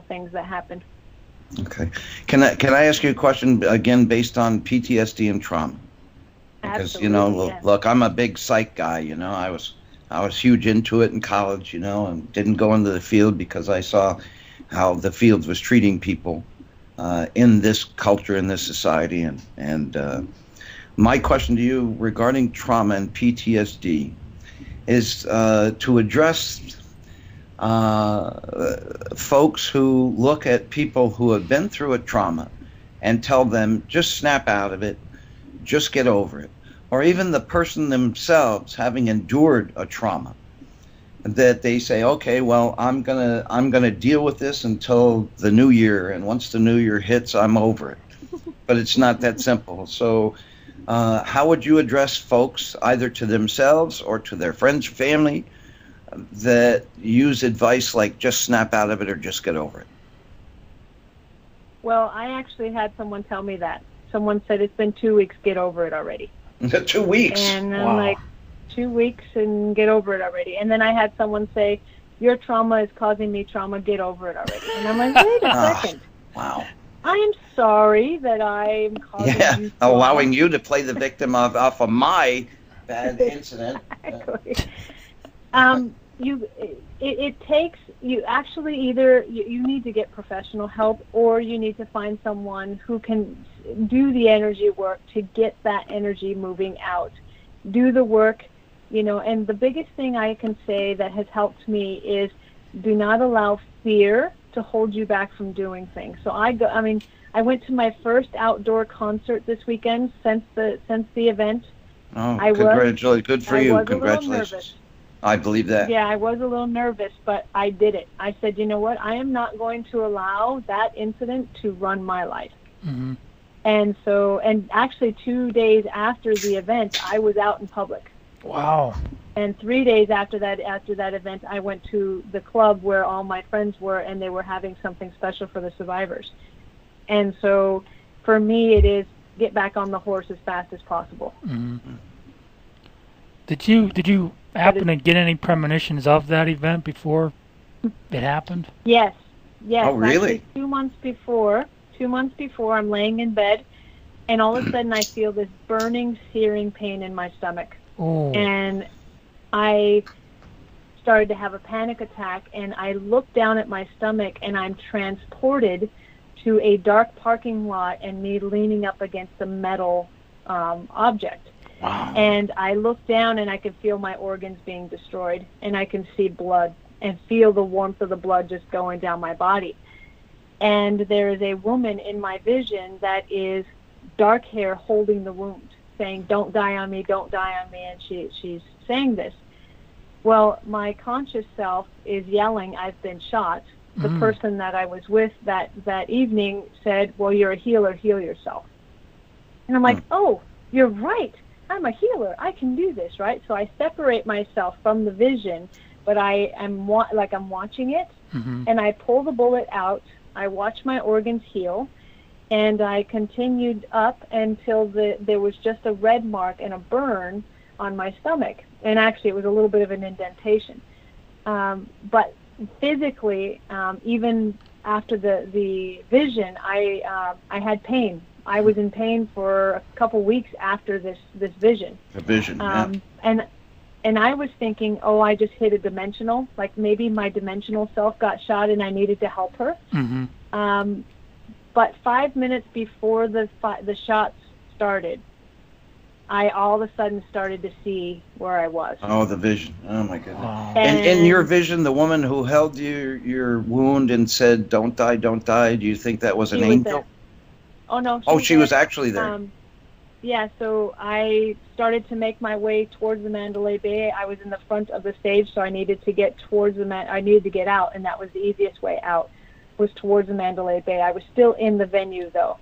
things that happened. Okay. Can I ask you a question, again, based on PTSD and trauma? Because, Absolutely, yes. Look, I'm a big psych guy, I was huge into it in college, and didn't go into the field because I saw how the field was treating people in this culture, in this society, and my question to you regarding trauma and PTSD is to address folks who look at people who have been through a trauma and tell them, just snap out of it, just get over it. Or even the person themselves having endured a trauma, that they say, okay, well, I'm gonna deal with this until the new year, and once the new year hits, I'm over it. But it's not that simple. So how would you address folks, either to themselves or to their friends, family, that use advice like just snap out of it or just get over it? Well, I actually had someone tell me that. Someone said, it's been 2 weeks, get over it already. 2 weeks? And I'm like, 2 weeks and get over it already. And then I had someone say, your trauma is causing me trauma, get over it already. And I'm like, wait a second. Wow. I am sorry that I'm causing you trauma. Allowing you to play the victim off of my bad incident. Exactly. It takes, you actually either, you need to get professional help, or you need to find someone who can do the energy work to get that energy moving out. Do the work, and the biggest thing I can say that has helped me is do not allow fear to hold you back from doing things. So I went to my first outdoor concert this weekend since the event. Oh, congratulations. Good for you. Congratulations. I believe that. Yeah, I was a little nervous, but I did it. I said, you know what? I am not going to allow that incident to run my life. Mm-hmm. And actually 2 days after the event, I was out in public. Wow. And 3 days after that event, I went to the club where all my friends were, and they were having something special for the survivors. And so for me, it is get back on the horse as fast as possible. Mm-hmm. Did you happen to get any premonitions of that event before it happened? Yes. Oh, really? Actually, 2 months before, I'm laying in bed, and all of a sudden I feel this burning, searing pain in my stomach. Oh. And I started to have a panic attack, and I look down at my stomach, and I'm transported to a dark parking lot and me leaning up against a metal object. Wow. And I look down, and I can feel my organs being destroyed, and I can see blood and feel the warmth of the blood just going down my body. And there is a woman in my vision that is dark hair holding the wound, saying, don't die on me, don't die on me, and she's saying this. Well, my conscious self is yelling, I've been shot. The person that I was with that evening said, well, you're a healer, heal yourself. And I'm like, oh, you're right. I'm a healer. I can do this, right? So I separate myself from the vision, but I'm watching it, and I pull the bullet out. I watch my organs heal, and I continued up until there was just a red mark and a burn on my stomach. And actually, it was a little bit of an indentation. But physically, even after the vision, I had pain. I was in pain for a couple weeks after this vision. A vision, yeah. And I was thinking, oh, I just hit a dimensional. Like maybe my dimensional self got shot and I needed to help her. Mm-hmm. But 5 minutes before the shots started, I all of a sudden started to see where I was. Oh, the vision. Oh, my goodness. Wow. And in your vision, the woman who held your wound and said, don't die, do you think that was an angel? Oh, no. She was actually there. Yeah, so I started to make my way towards the Mandalay Bay. I was in the front of the stage, so I needed to get I needed to get out, and that was the easiest way out, was towards the Mandalay Bay. I was still in the venue, though.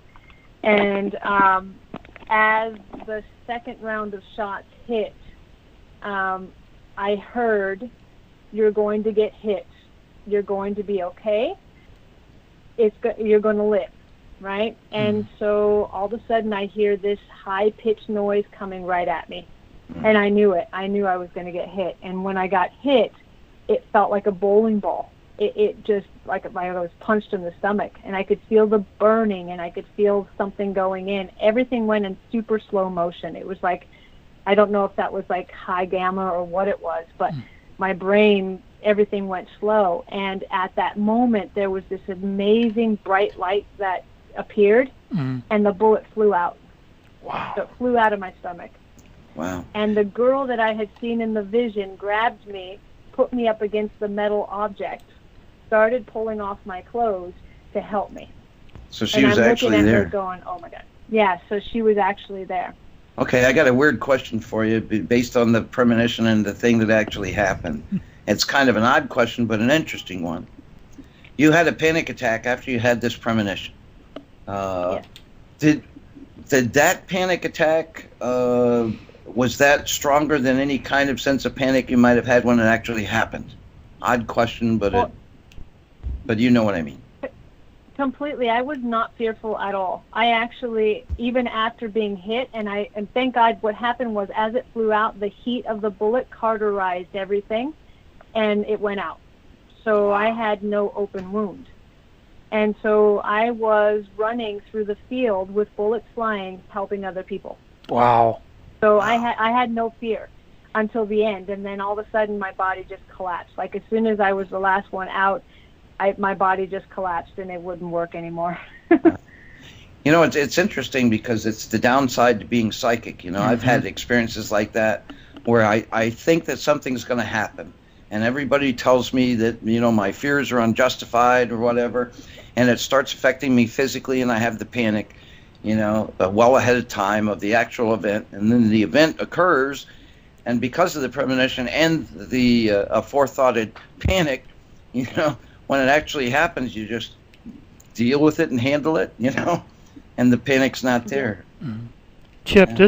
And as the second round of shots hit, I heard, you're going to get hit. You're going to be okay. You're going to live. Right? And so all of a sudden I hear this high-pitched noise coming right at me. And I knew it. I knew I was going to get hit. And when I got hit, it felt like a bowling ball. It just, like I was punched in the stomach. And I could feel the burning, and I could feel something going in. Everything went in super slow motion. It was like, I don't know if that was like high gamma or what it was, but my brain, everything went slow. And at that moment, there was this amazing bright light that appeared, and the bullet flew out. Wow. So it flew out of my stomach. Wow. And the girl that I had seen in the vision grabbed me, put me up against the metal object, started pulling off my clothes to help me. So she was actually there. And I'm looking at her going, oh my God. Yeah, so she was actually there. Okay, I got a weird question for you based on the premonition and the thing that actually happened. It's kind of an odd question, but an interesting one. You had a panic attack after you had this premonition. Yes. Did that panic attack, was that stronger than any kind of sense of panic you might have had when it actually happened? Odd question, but but you know what I mean. Completely. I was not fearful at all. I actually, even after being hit, and thank God what happened was as it flew out, the heat of the bullet cauterized everything, and it went out. So I had no open wound. And so I was running through the field with bullets flying, helping other people. Wow. So I had no fear until the end, and then all of a sudden my body just collapsed. Like as soon as I was the last one out, my body just collapsed and it wouldn't work anymore. You know, it's interesting because it's the downside to being psychic. You know, I've had experiences like that where I think that something's going to happen, and everybody tells me that, you know, my fears are unjustified or whatever, and it starts affecting me physically, and I have the panic, you know, well ahead of time of the actual event, and then the event occurs, and because of the premonition and the forethoughted panic, you know, when it actually happens, you just deal with it and handle it, you know, and the panic's not there. Mm-hmm. Chip, yeah.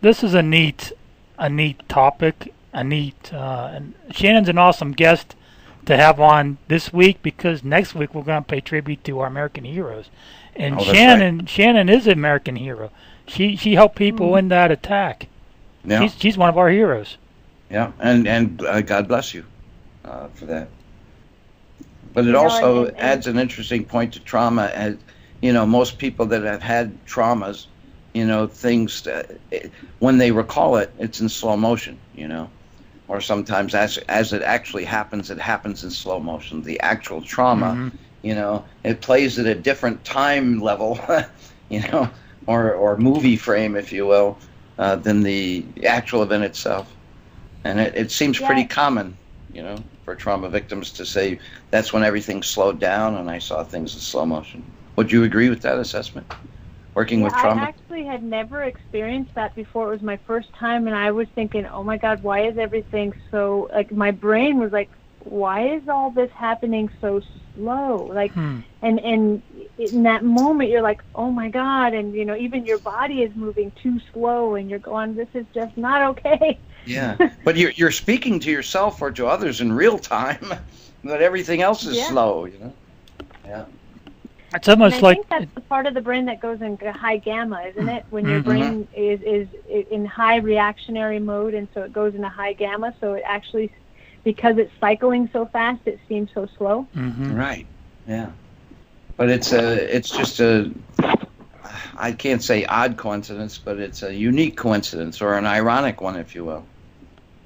This is a neat topic, and Shannon's an awesome guest to have on this week because next week we're going to pay tribute to our American heroes, and Shannon is an American hero. She helped people in that attack. Yeah. She's one of our heroes. Yeah, and God bless you for that. But it also adds an interesting point to trauma. As you know, most people that have had traumas, you know, things when they recall it, it's in slow motion, you know, or sometimes as it actually happens, it happens in slow motion. The actual trauma, you know, it plays at a different time level, you know, or movie frame, if you will, than the actual event itself. And it seems pretty common, you know, for trauma victims to say that's when everything slowed down and I saw things in slow motion. Would you agree with that assessment? Working with trauma? I actually had never experienced that before. It was my first time, and I was thinking, oh my God, why is everything so, like, my brain was like, why is all this happening so slow? Like, and in that moment, you're like, oh my God, and, you know, even your body is moving too slow, and you're going, this is just not okay. Yeah, but you're speaking to yourself or to others in real time, but everything else is slow, you know? Yeah. It's almost I think that's the part of the brain that goes in high gamma, isn't it? When your brain is in high reactionary mode, and so it goes into high gamma, so it actually, because it's cycling so fast, it seems so slow. Right, yeah. But it's just a, I can't say odd coincidence, but it's a unique coincidence, or an ironic one, if you will,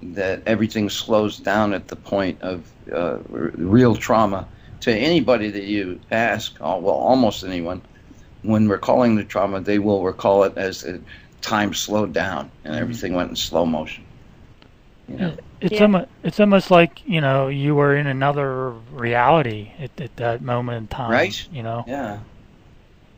that everything slows down at the point of real trauma. To anybody that you ask, well, almost anyone, when recalling the trauma, they will recall it as time slowed down and everything went in slow motion. You know? It's almost like, you know, you were in another reality at that moment in time. Right? You know? Yeah.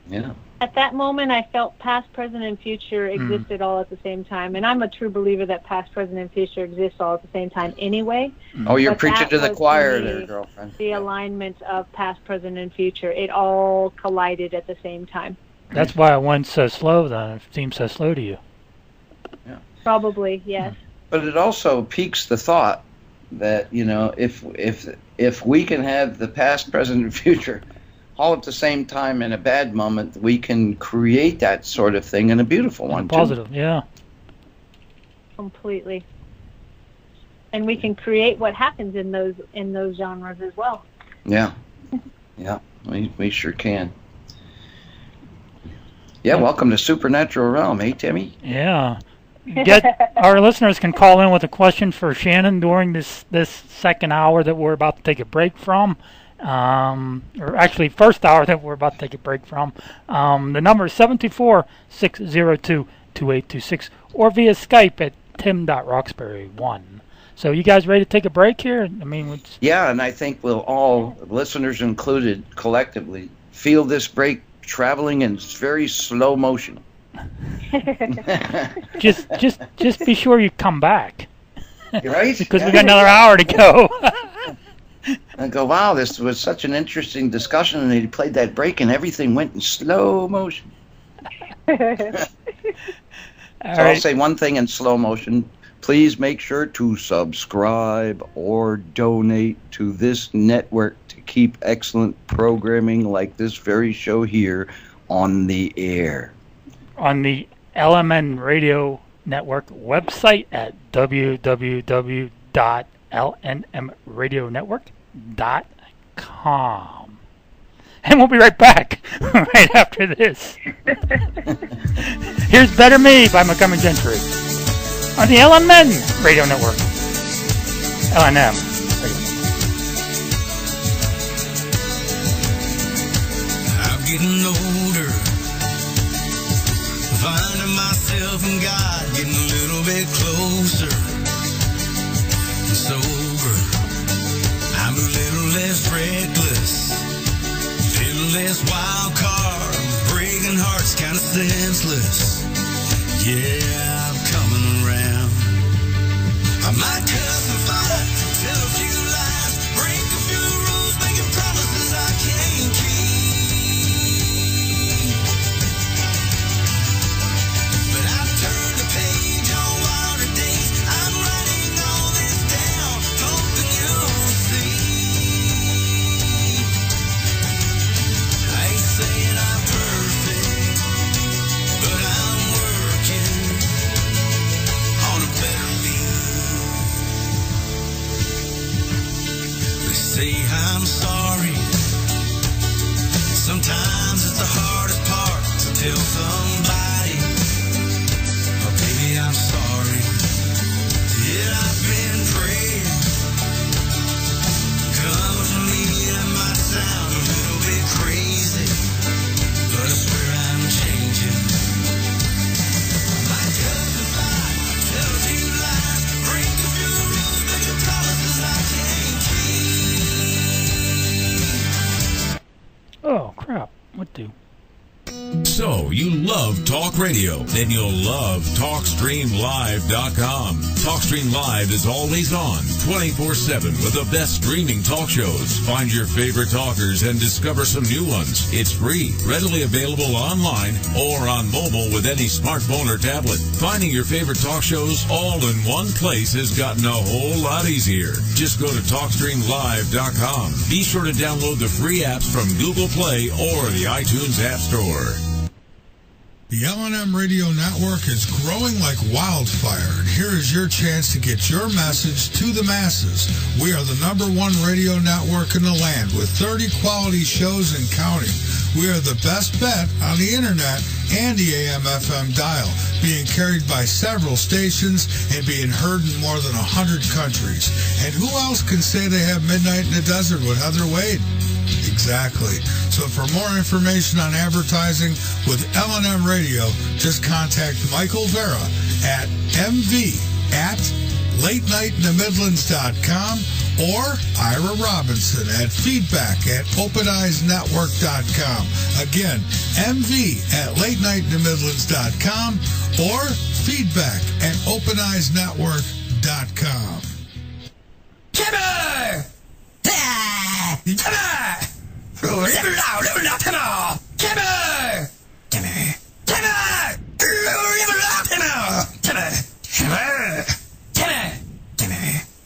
Yeah. At that moment, I felt past, present, and future existed all at the same time. And I'm a true believer that past, present, and future exist all at the same time anyway. Oh, you're preaching to the choir there, girlfriend. The alignment of past, present, and future. It all collided at the same time. That's why it went so slow then. It seems so slow to you. Yeah. Probably, yes. But it also piques the thought that, you know, if we can have the past, present, and future all at the same time in a bad moment, we can create that sort of thing in a beautiful one, positive, too. Yeah. Completely. And we can create what happens in those genres as well. Yeah. Yeah, we sure can. Yeah, welcome to Supernatural Realm, eh, Timmy? Yeah. Our listeners can call in with a question for Shannon during this second hour that we're about to take a break from. or actually first hour that we're about to take a break from. The number is 724-602-2826 or via Skype at tim.roxbury1. So you guys ready to take a break here? I mean, yeah, and I think we'll all, listeners included, collectively, feel this break traveling in very slow motion. just be sure you come back. Right? Because we got another hour to go. I go, wow, this was such an interesting discussion, and he played that break, and everything went in slow motion. I'll say one thing in slow motion. Please make sure to subscribe or donate to this network to keep excellent programming like this very show here on the air. On the LMN Radio Network website at www.lnmradionetwork.com. And we'll be right back right after this. Here's Better Me by Montgomery Gentry on the LMN Radio Network. LNM Radio. I'm getting older, finding myself and God getting a little bit closer and sober. I'm a little less reckless, a little less wild card, breaking hearts kind of senseless. Yeah, I'm coming around. I might cuss and fight, tell a few lies, break a few rules, making promises I can't keep. But I've turned the page on wilder days. I'm writing all this down, hoping you'll see. I ain't saying I'm perfect, but I'm working on a better me. They say I'm sorry. Sometimes it's the hardest part to tell somebody. Oh, baby, I'm sorry. Yeah, I've been praying. Come to me, that might sound a little bit crazy, but I swear I'm changing. I might justify, tell a few lies, break a few rules, making promises I can't keep. Oh, crap. What do? So, you love talk radio? Then you'll love TalkStreamLive.com. TalkStream Live is always on, 24/7 with the best streaming talk shows. Find your favorite talkers and discover some new ones. It's free, readily available online or on mobile with any smartphone or tablet. Finding your favorite talk shows all in one place has gotten a whole lot easier. Just go to TalkStreamLive.com. Be sure to download the free apps from Google Play or the iTunes App Store. The LNM Radio Network is growing like wildfire, and here is your chance to get your message to the masses. We are the #1 radio network in the land with 30 quality shows and counting. We are the best bet on the internet and the AM/FM dial, being carried by several stations and being heard in more than 100 countries. And who else can say they have Midnight in the Desert with Heather Wade? Exactly. So for more information on advertising with LNM Radio, just contact Michael Vera at mv@latenightinthe-midlands.com or Ira Robinson at feedback@openeyesnetwork.com. Again, mv@latenightinthe-midlands.com or feedback@openeyesnetwork.com. Timber!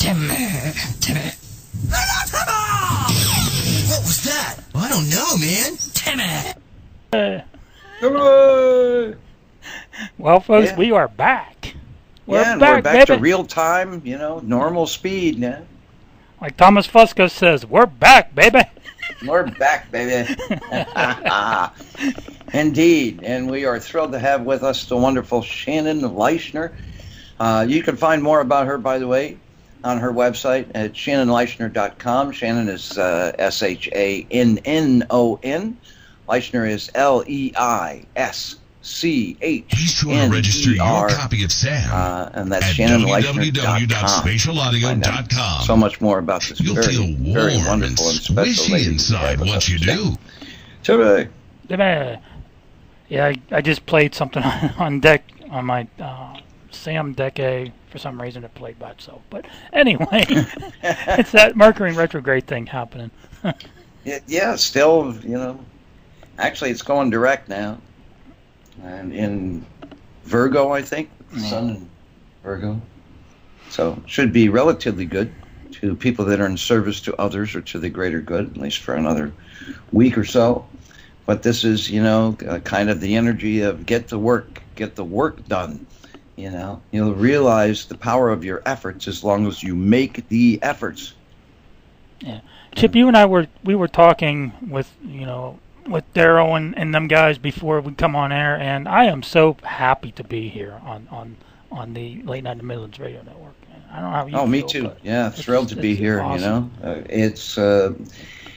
Timber! What was that? I don't know, man. Well, folks, Yeah. we are back. We're back baby. to real time, normal speed now. Like Thomas Fusco says, we're back, baby. We're back, baby. Indeed, and we are thrilled to have with us the wonderful Shannon Leischner. You can find more about her, by the way, on her website at shannonleischner.com. Shannon is Shannon. Leischner is Leischner. Be sure to register your copy of Sam and that's at www.spatialaudio.com. So much more about this You'll very, feel warm very and wonderful and special squishy lady inside once you do. Timmy. Yeah, I just played something on deck on my Sam Deck A. For some reason, it played by itself. But anyway, it's that Mercury retrograde thing happening. Yeah, still, actually it's going direct now. And in Virgo, I think, the sun in Virgo. So should be relatively good to people that are in service to others or to the greater good, at least for another week or so. But this is, kind of the energy of get the work done. You'll realize the power of your efforts as long as you make the efforts. Yeah, Chip, you and I were talking with with Daryl and them guys before we come on air, and I am so happy to be here on the Late Night in the Midlands Radio Network. I don't know how you feel. Me too. Yeah, thrilled to be here. Awesome.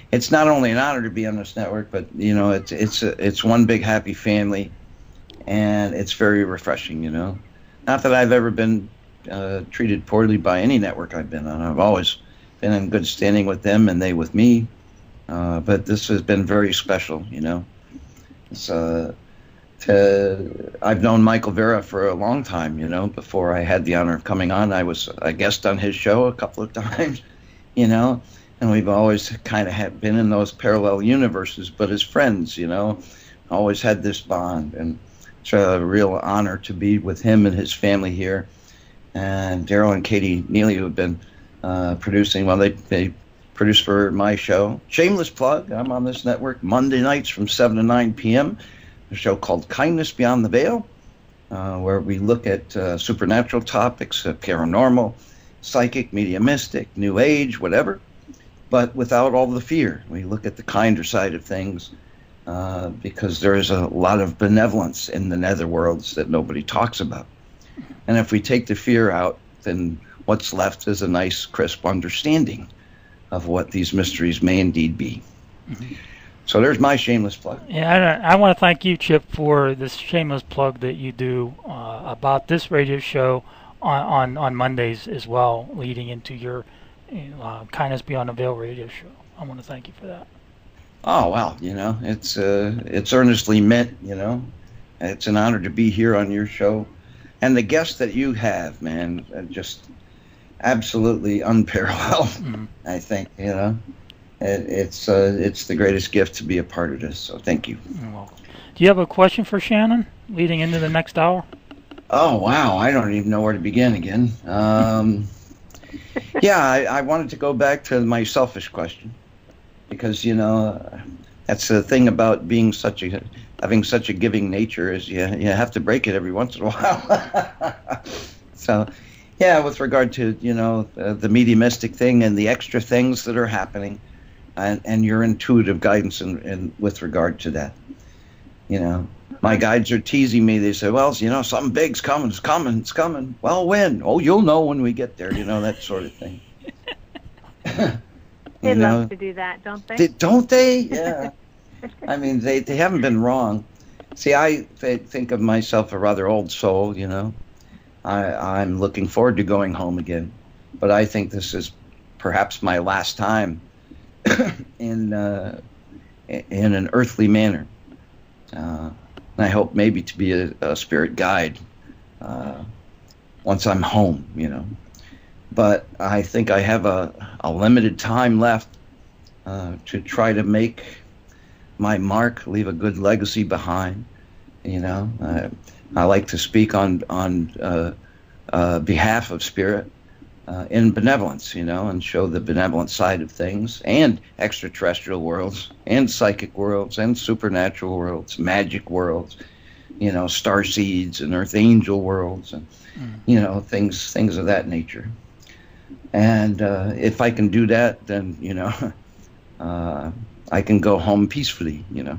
It's not only an honor to be on this network, but it's one big happy family, and it's very refreshing. Not that I've ever been treated poorly by any network I've been on. I've always been in good standing with them, and they with me. But this has been very special. I've known Michael Vera for a long time. Before I had the honor of coming on, I was a guest on his show a couple of times. And we've always kind of been in those parallel universes, but as friends, always had this bond. And it's a real honor to be with him and his family here. And Daryl and Katie Neely, who have been producing, they produce for my show. Shameless plug, I'm on this network Monday nights from 7 to 9 p.m., a show called Kindness Beyond the Veil, where we look at supernatural topics, paranormal, psychic, mediumistic, new age, whatever, but without all the fear. We look at the kinder side of things because there is a lot of benevolence in the netherworlds that nobody talks about. And if we take the fear out, then what's left is a nice, crisp understanding of what these mysteries may indeed be. Mm-hmm. So there's my shameless plug. Yeah, I want to thank you, Chip, for this shameless plug that you do about this radio show on Mondays as well, leading into your Kindness Beyond the Veil radio show. I want to thank you for that. Oh, well, it's earnestly meant, It's an honor to be here on your show. And the guests that you have, man, just absolutely unparalleled. Mm-hmm. I think it's the greatest gift to be a part of this. So thank you. Well, do you have a question for Shannon leading into the next hour? Oh wow, I don't even know where to begin again. Yeah, I wanted to go back to my selfish question because that's the thing about being having such a giving nature is you have to break it every once in a while. So. Yeah, with regard to, the mediumistic thing and the extra things that are happening and your intuitive guidance in with regard to that. My guides are teasing me. They say, well, something big's coming. It's coming. Well, when? Oh, you'll know when we get there, that sort of thing. They love to do that, don't they? Don't they? Yeah. I mean, they haven't been wrong. See, I think of myself a rather old soul, I'm looking forward to going home again, but I think this is perhaps my last time in an earthly manner. And I hope maybe to be a spirit guide once I'm home, But I think I have a limited time left to try to make my mark, leave a good legacy behind. I like to speak on behalf of spirit in benevolence, and show the benevolent side of things, and extraterrestrial worlds, and psychic worlds, and supernatural worlds, magic worlds, star seeds and earth angel worlds, and things of that nature. And if I can do that, then I can go home peacefully. Yeah.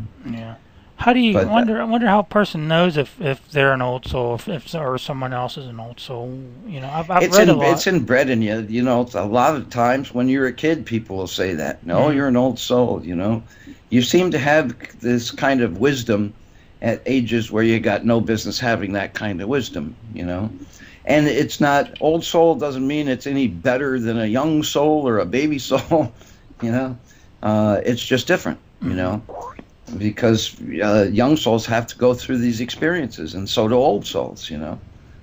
How do you I wonder how a person knows if they're an old soul, if or someone else is an old soul? You know, I've read a lot. It's inbred in you. You know, a lot of times when you're a kid, people will say that. No, you're an old soul. You know, you seem to have this kind of wisdom at ages where you got no business having that kind of wisdom. You know, and it's not, old soul doesn't mean it's any better than a young soul or a baby soul. You know, it's just different. You know. Because young souls have to go through these experiences, and so do old souls, you know.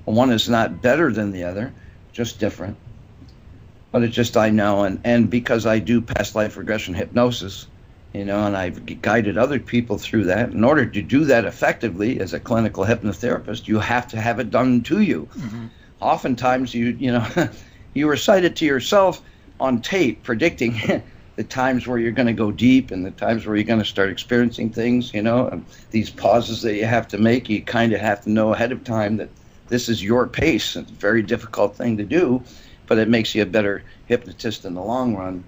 One is not better than the other, just different. But it's just, I know, and because I do past life regression hypnosis, you know, and I've guided other people through that, in order to do that effectively as a clinical hypnotherapist, you have to have it done to you. Oftentimes, you know, you recite it to yourself on tape, predicting the times where you're going to go deep and the times where you're going to start experiencing things, you know, and these pauses that you have to make, you kind of have to know ahead of time that this is your pace. It's a very difficult thing to do, but it makes you a better hypnotist in the long run.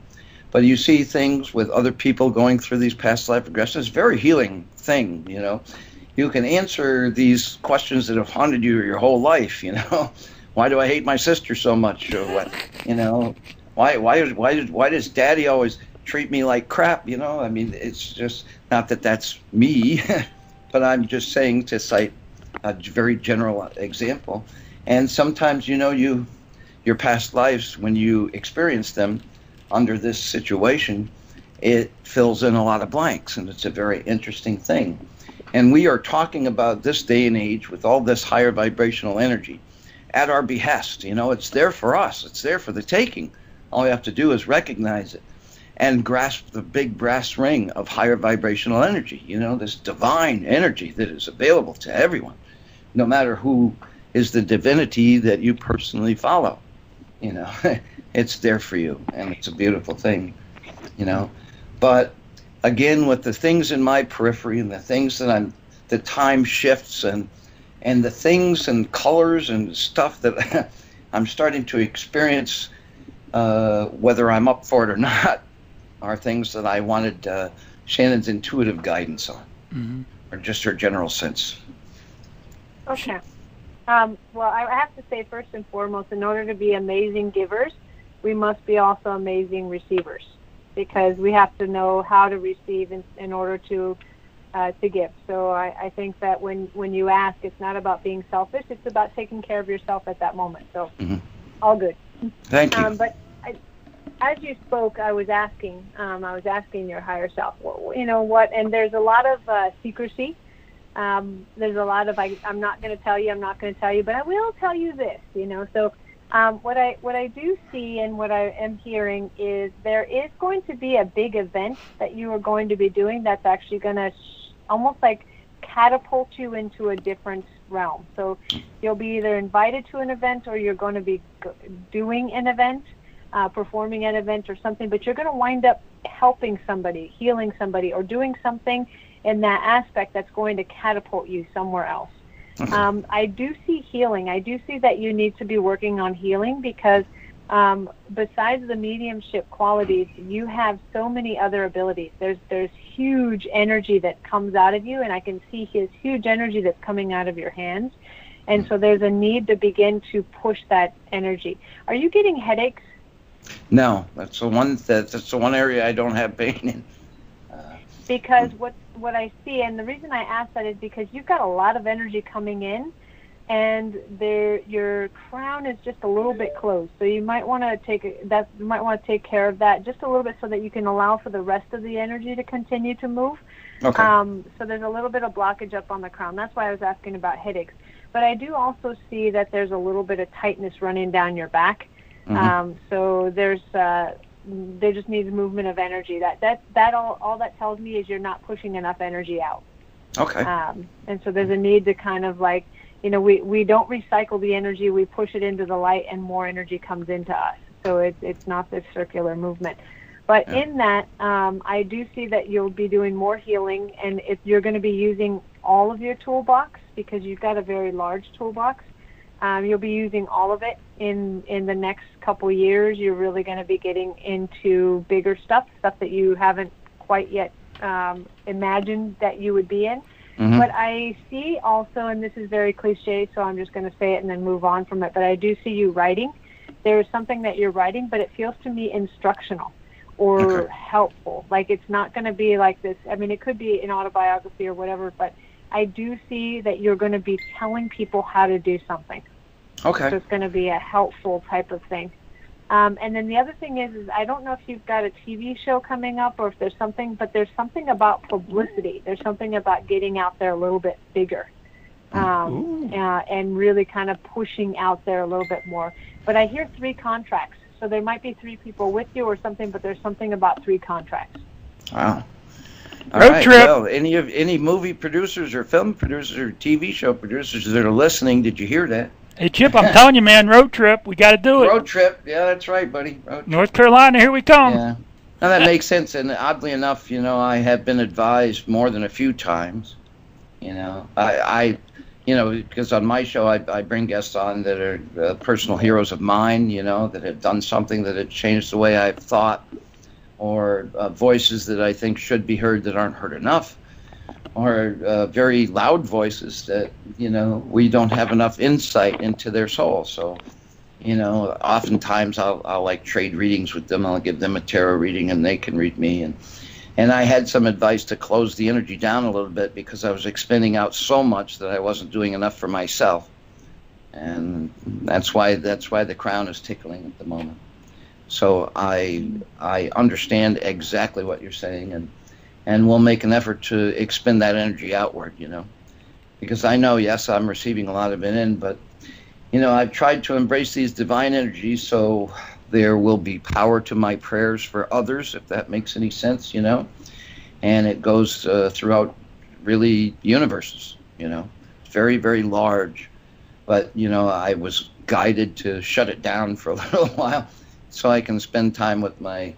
But you see things with other people going through these past life regressions, it's a very healing thing, you know. You can answer these questions that have haunted you your whole life, you know. Why do I hate my sister so much? Or what, you know. Why does Daddy always treat me like crap? You know, I mean, it's just not that that's me, but I'm just saying, to cite a very general example. And sometimes, you know, your past lives, when you experience them under this situation, it fills in a lot of blanks, and it's a very interesting thing. And we are talking about this day and age with all this higher vibrational energy at our behest. You know, it's there for us. It's there for the taking. All we have to do is recognize it and grasp the big brass ring of higher vibrational energy, you know, this divine energy that is available to everyone, no matter who is the divinity that you personally follow. You know, it's there for you, and it's a beautiful thing, you know. But again, with the things in my periphery and the things that the time shifts and the things and colors and stuff that I'm starting to experience, whether I'm up for it or not, are things that I wanted Shannon's intuitive guidance on, or just her general sense. Okay. Well, I have to say, first and foremost, in order to be amazing givers, we must be also amazing receivers, because we have to know how to receive in order to give. So I think that when you ask, it's not about being selfish, it's about taking care of yourself at that moment. So all good. Thank you. But as you spoke, I was asking your higher self, you know what, and there's a lot of secrecy. There's a lot of, I'm not going to tell you, but I will tell you this, you know. So what I do see and what I am hearing is there is going to be a big event that you are going to be doing that's actually going to almost like catapult you into a different realm. So you'll be either invited to an event, or you're going to be doing an event, performing an event or something, but you're going to wind up helping somebody, healing somebody, or doing something in that aspect that's going to catapult you somewhere else. I do see healing. I do see that you need to be working on healing, because besides the mediumship qualities, you have so many other abilities. There's huge energy that comes out of you, and I can see his huge energy that's coming out of your hands. And so there's a need to begin to push that energy. Are you getting headaches? No, that's the one area I don't have pain in. Because what I see, and the reason I ask that is because you've got a lot of energy coming in, and your crown is just a little bit closed. So you might want to take care of that just a little bit, so that you can allow for the rest of the energy to continue to move. Okay. So there's a little bit of blockage up on the crown. That's why I was asking about headaches. But I do also see that there's a little bit of tightness running down your back. So there just needs movement of energy. That all that tells me is you're not pushing enough energy out. Okay. And so there's a need to kind of like, you know, we don't recycle the energy, we push it into the light, and more energy comes into us. So it's not this circular movement. But in that, I do see that you'll be doing more healing, and if you're going to be using all of your toolbox, because you've got a very large toolbox. You'll be using all of it in the next couple years. You're really going to be getting into bigger stuff that you haven't quite yet imagined that you would be in. Mm-hmm. But I see also, and this is very cliche, so I'm just going to say it and then move on from it, but I do see you writing. There is something that you're writing, but it feels to me instructional or helpful. Like it's not going to be like this. I mean, it could be an autobiography or whatever, but I do see that you're going to be telling people how to do something. Okay. So it's going to be a helpful type of thing. And then the other thing is I don't know if you've got a TV show coming up or if there's something, but there's something about publicity. There's something about getting out there a little bit bigger and really kind of pushing out there a little bit more. But I hear 3 contracts. So there might be 3 people with you or something, but there's something about 3 contracts. Wow. Road trip. Well, any movie producers or film producers or TV show producers that are listening, did you hear that? Hey, Chip, I'm telling you, man, road trip. We got to do it. Road trip. Yeah, that's right, buddy. North Carolina, here we come. Yeah. Now, that makes sense. And oddly enough, I have been advised more than a few times. Because on my show, I bring guests on that are personal heroes of mine, that have done something that had changed the way I've thought, or voices that I think should be heard that aren't heard enough, or very loud voices that, we don't have enough insight into their soul. So, oftentimes I'll like trade readings with them. I'll give them a tarot reading and they can read me. And I had some advice to close the energy down a little bit because I was expending out so much that I wasn't doing enough for myself. And that's why the crown is tickling at the moment. So I understand exactly what you're saying, and we'll make an effort to expend that energy outward, because I know, yes, I'm receiving a lot of it in, but, I've tried to embrace these divine energies so there will be power to my prayers for others, if that makes any sense, and it goes throughout really universes, it's very, very large, but, I was guided to shut it down for a little while so I can spend time with my,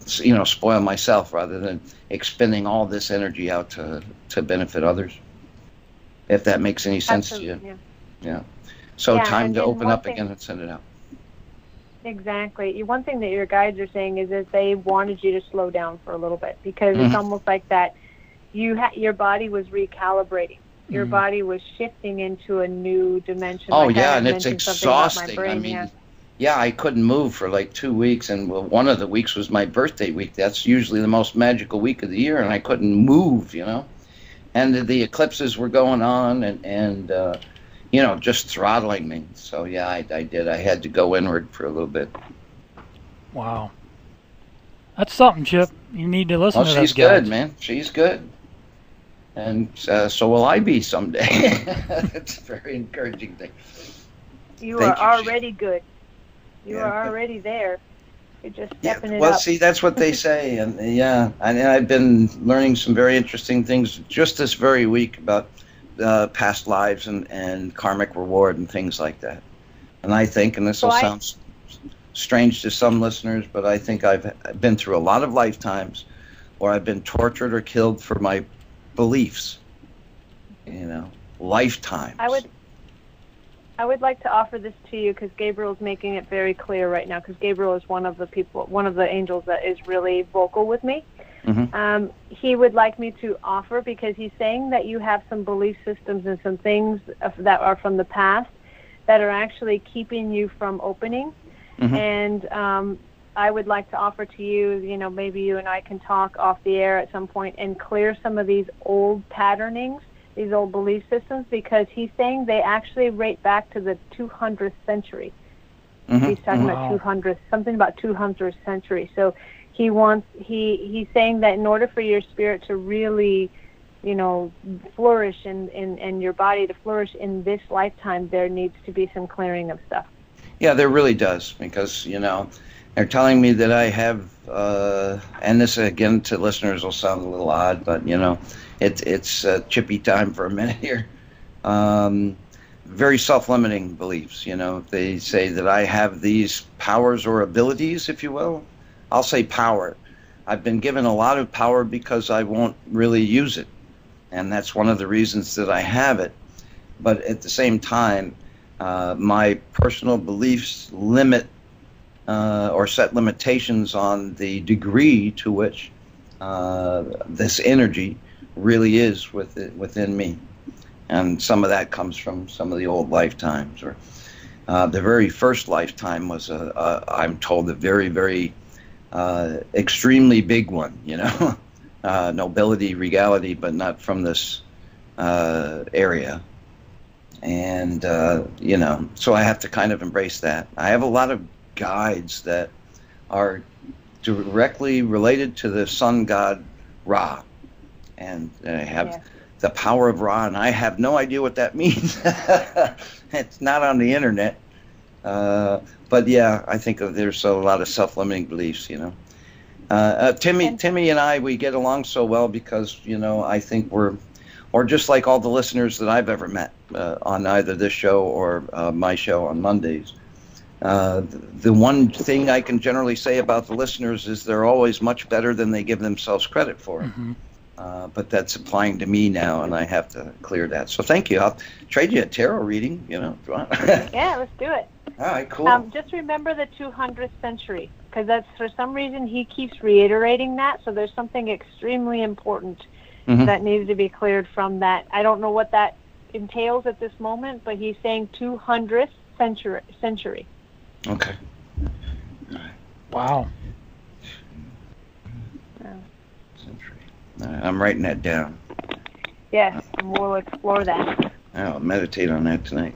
spoil myself rather than expending all this energy out to benefit others, if that makes any sense to you. Yeah. So time to open up again and send it out. Exactly. One thing that your guides are saying is that they wanted you to slow down for a little bit because it's almost like that your body was recalibrating. Your body was shifting into a new dimension. Oh, yeah, and it's exhausting. I mean, I couldn't move for like 2 weeks, and one of the weeks was my birthday week. That's usually the most magical week of the year, and I couldn't move, And the eclipses were going on, and just throttling me. So, I did. I had to go inward for a little bit. Wow. That's something, Chip. You need to listen to those guys. She's good, man. She's good. And so will I be someday. It's a very encouraging thing. You are already good. You are already there. You're just stepping it up. Well, see, that's what they say. And I've been learning some very interesting things just this very week about past lives and karmic reward and things like that. And I think, and this will sound strange to some listeners, but I think I've been through a lot of lifetimes where I've been tortured or killed for my beliefs. Lifetimes. I would like to offer this to you because Gabriel's making it very clear right now, because Gabriel is one of the angels that is really vocal with me. He would like me to offer, because he's saying that you have some belief systems and some things that are from the past that are actually keeping you from opening. And I would like to offer to you, maybe you and I can talk off the air at some point and clear some of these old patternings, these old belief systems, because he's saying they actually rate back to the 200th century. He's talking about 200th century. So he's saying that in order for your spirit to really, flourish and your body to flourish in this lifetime, there needs to be some clearing of stuff. Yeah, there really does, because, they're telling me that I have, and this, again, to listeners will sound a little odd, but, it's chippy time for a minute here. Very self-limiting beliefs, They say that I have these powers or abilities, if you will. I'll say power. I've been given a lot of power because I won't really use it. And that's one of the reasons that I have it. But at the same time, my personal beliefs limit or set limitations on the degree to which this energy really is within me. And some of that comes from some of the old lifetimes. Or the very first lifetime was, I'm told, a very, very extremely big one, you know. Nobility, regality, but not from this area. And, you know, so I have to kind of embrace that. I have a lot of guides that are directly related to the sun god Ra. And I have the power of Ra, and I have no idea what that means. It's not on the internet. But yeah, I think there's a lot of self-limiting beliefs, you know. Timmy and I, we get along so well because, you know, I think or just like all the listeners that I've ever met on either this show or my show on Mondays. The one thing I can generally say about the listeners is they're always much better than they give themselves credit for. Mm-hmm. But that's applying to me now, and I have to clear that. So thank you. I'll trade you a tarot reading, you know, if you want. Yeah, let's do it. All right, cool. Just remember the 200th century, because that's, for some reason, he keeps reiterating that, so there's something extremely important that needs to be cleared from that. I don't know what that entails at this moment, but he's saying 200th century. Okay. Wow. I'm writing that down. Yes, and we'll explore that. I'll meditate on that tonight.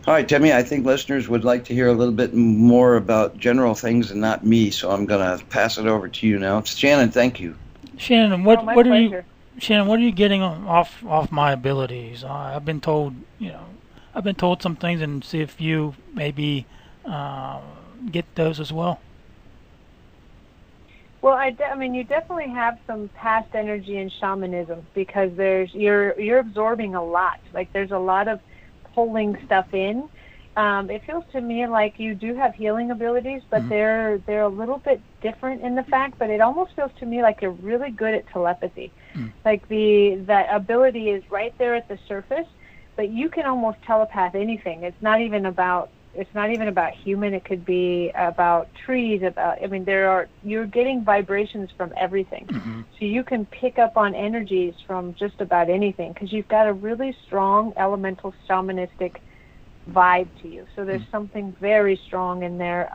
All right, Timmy, I think listeners would like to hear a little bit more about general things and not me, so I'm going to pass it over to you now. Shannon, thank you. Shannon, what are you getting off my abilities? I've been told, some things, and see if you maybe get those as well. Well, I mean, you definitely have some past energy in shamanism, because you're absorbing a lot. Like, there's a lot of pulling stuff in. It feels to me like you do have healing abilities, but they're a little bit different in the fact. But it almost feels to me like you're really good at telepathy. Like that ability is right there at the surface, but you can almost telepath anything. It's not even about human. It could be about trees. You're getting vibrations from everything. So you can pick up on energies from just about anything, because you've got a really strong elemental shamanistic vibe to you. So there's something very strong in there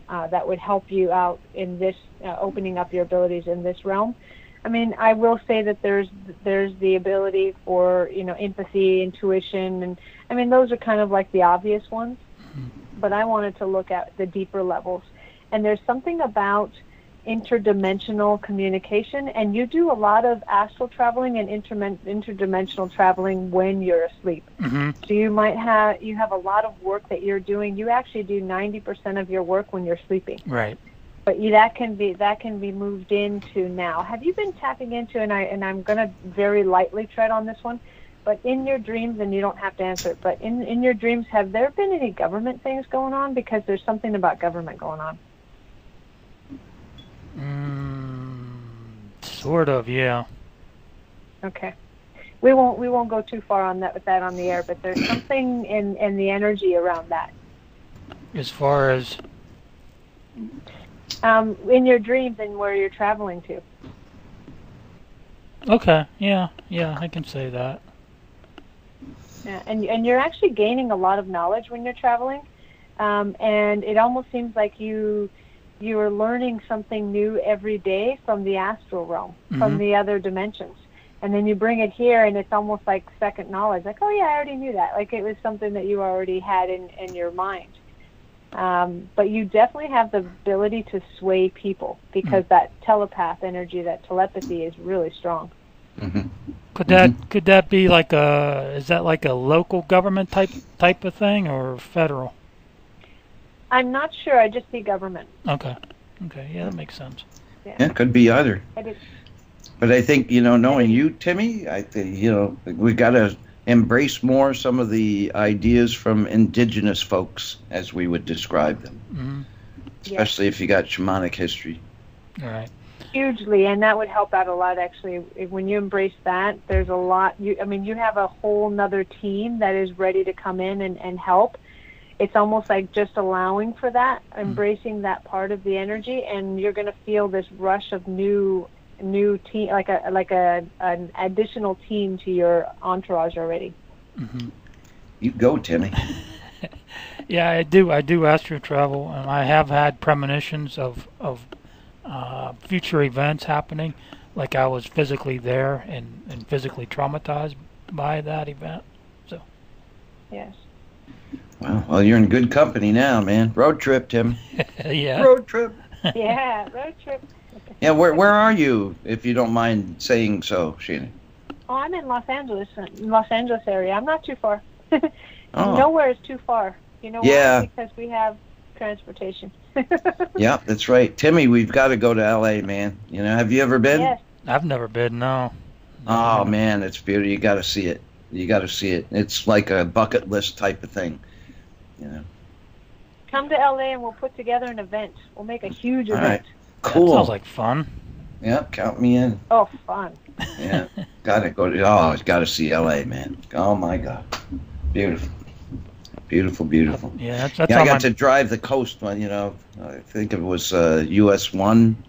that would help you out in this opening up your abilities in this realm. I mean, I will say that there's the ability for, empathy, intuition, and I mean, those are kind of like the obvious ones. But I wanted to look at the deeper levels. And there's something about interdimensional communication, and you do a lot of astral traveling and interdimensional traveling when you're asleep. So you have a lot of work that you're doing. You actually do 90% of your work when you're sleeping. Right. But that can be moved into now. Have you been tapping into, and I'm going to very lightly tread on this one, but in your dreams, and you don't have to answer it, but in your dreams, have there been any government things going on? Because there's something about government going on. Sort of, yeah. Okay. We won't go too far on that on the air, but there's something in the energy around that. As far as in your dreams and where you're traveling to. Okay, yeah, I can say that. Yeah, and you're actually gaining a lot of knowledge when you're traveling, and it almost seems like you are learning something new every day from the astral realm, from the other dimensions, and then you bring it here, and it's almost like second knowledge. Like, oh yeah, I already knew that. Like, it was something that you already had in your mind. But you definitely have the ability to sway people, because that telepath energy, that telepathy, is really strong. Could that be like is that like a local government type of thing, or federal? I'm not sure. I just see government. Okay, yeah, that makes sense. Yeah, it could be either. But I think, knowing you, Timmy, I think, we got to embrace more some of the ideas from indigenous folks, as we would describe them, especially if you got shamanic history. All right. Hugely, and that would help out a lot, actually. When you embrace that, there's a lot. You have a whole nother team that is ready to come in and help. It's almost like just allowing for that, embracing that part of the energy, and you're going to feel this rush of new new team, like an additional team to your entourage already. Mm-hmm. You go, Timmy. Yeah, I do astral travel, and I have had premonitions of future events happening, like I was physically there and physically traumatized by that event. So. Yes. Wow. Well, you're in good company now, man. Road trip, Tim. Yeah. Road trip. Yeah, road trip. Yeah, where are you, if you don't mind saying so, Shannon? Oh, I'm in Los Angeles area. I'm not too far. Oh. Nowhere is too far. You know Yeah. why? Because we have transportation. Yeah, that's right. Timmy, we've got to go to L.A., man. You know, have you ever been? Yes. I've never been, no. Oh, man, it's beautiful. You got to see it. You got to see it. It's like a bucket list type of thing, you know. Come to LA and we'll put together an event. We'll make a huge All event. right. Cool. That sounds like fun. Yeah, count me in. Oh, fun. Yeah. Gotta go to, gotta see LA, man. Oh my God. Beautiful. Beautiful, beautiful. Yeah, that's Yeah, I on got to drive the coast one, you know. I think it was US 1,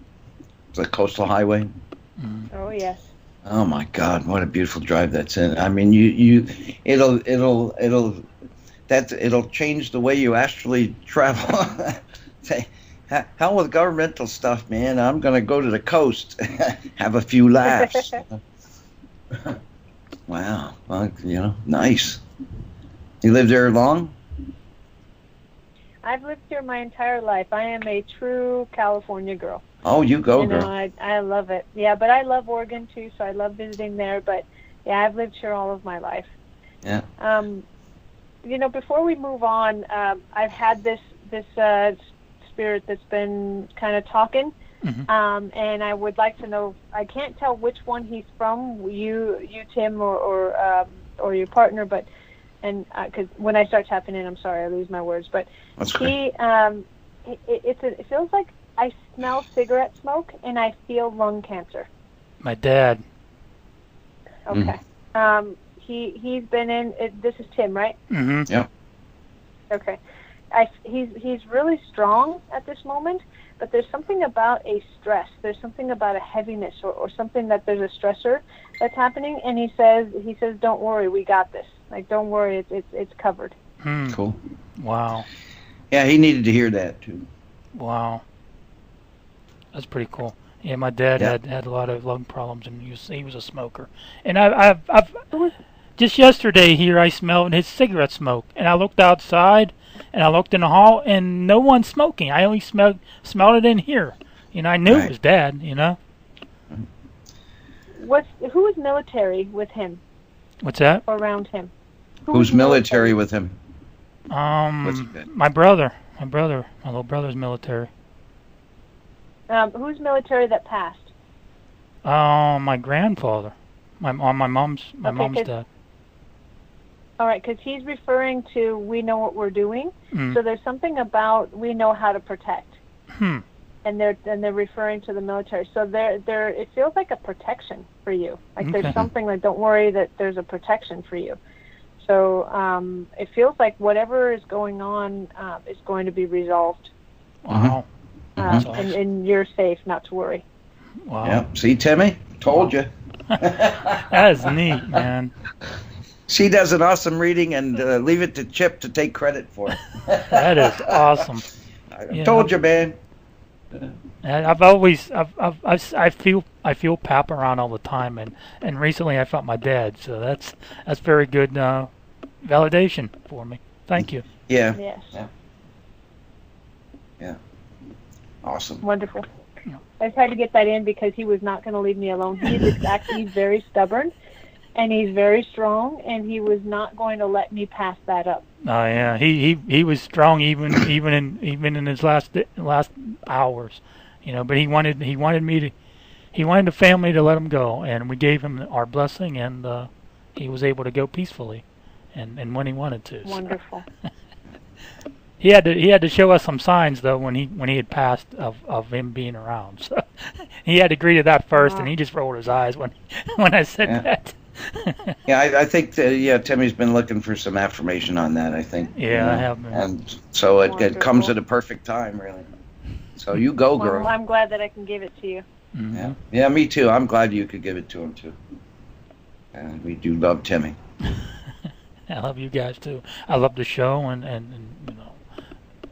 the coastal highway. Oh, yes. Oh my God, what a beautiful drive that's in. I mean, it'll change the way you astrally travel. Say, hell with governmental stuff, man. I'm gonna go to the coast, have a few laughs. Wow, well, you know, nice. You lived there long? I've lived here my entire life. I am a true California girl. Oh, you go, You know, girl. I love it. Yeah, but I love Oregon too, so I love visiting there. But yeah, I've lived here all of my life. Yeah. You know, before we move on, I've had this spirit that's been kind of talking, and I would like to know. I can't tell which one he's from, you Tim, or your partner, but because when I start tapping in, I'm sorry, I lose my words. But That's great. it feels like I smell cigarette smoke and I feel lung cancer. My dad. Okay. He's been in. This is Tim, right? Mm-hmm. Yeah. Okay. He's really strong at this moment, but there's something about a stress. There's something about a heaviness or something that there's a stressor that's happening. And he says, don't worry, we got this. Like, don't worry, it's covered. Cool. Wow. Yeah, he needed to hear that too. Wow. That's pretty cool. Yeah, my dad had a lot of lung problems, and he was a smoker. And I've just yesterday here I smelled his cigarette smoke, and I looked outside, and I looked in the hall, and no one's smoking. I only smelled it in here. You know, I knew it was Dad. You know. Who was military with him? What's that? Or around him? Who's military with him? My brother. My little brother's military. Who's military that passed? My grandfather. My mom's dad. All right, because he's referring to we know what we're doing. So there's something about we know how to protect. And they're referring to the military. So there it feels like a protection for you. Like there's something like don't worry that there's a protection for you. So it feels like whatever is going on is going to be resolved. Wow. Mm-hmm. And you're safe, not to worry. Wow. Yeah. See, Timmy? Told you. That is neat, man. She does an awesome reading, and leave it to Chip to take credit for it. That is awesome. I told you, man. And I feel Pap around all the time, and recently I felt my dad, so that's very good validation for me. Thank you. Yeah. Yes. Yeah. Awesome. Wonderful. I tried to get that in because he was not going to leave me alone. He's very stubborn, and he's very strong, and he was not going to let me pass that up. Oh yeah, he was strong even in his last hours, you know. But he wanted the family to let him go, and we gave him our blessing, and he was able to go peacefully, and when he wanted to. Wonderful. So. He had to show us some signs though when he had passed of him being around. So he had to agree to that first, and he just rolled his eyes when I said that. Yeah, I think Timmy's been looking for some affirmation on that, I think. Yeah, I have been. And so it comes at a perfect time, really. So you go, girl. Well, I'm glad that I can give it to you. Mm-hmm. Yeah, me too. I'm glad you could give it to him too. And we do love Timmy. I love you guys too. I love the show and you know,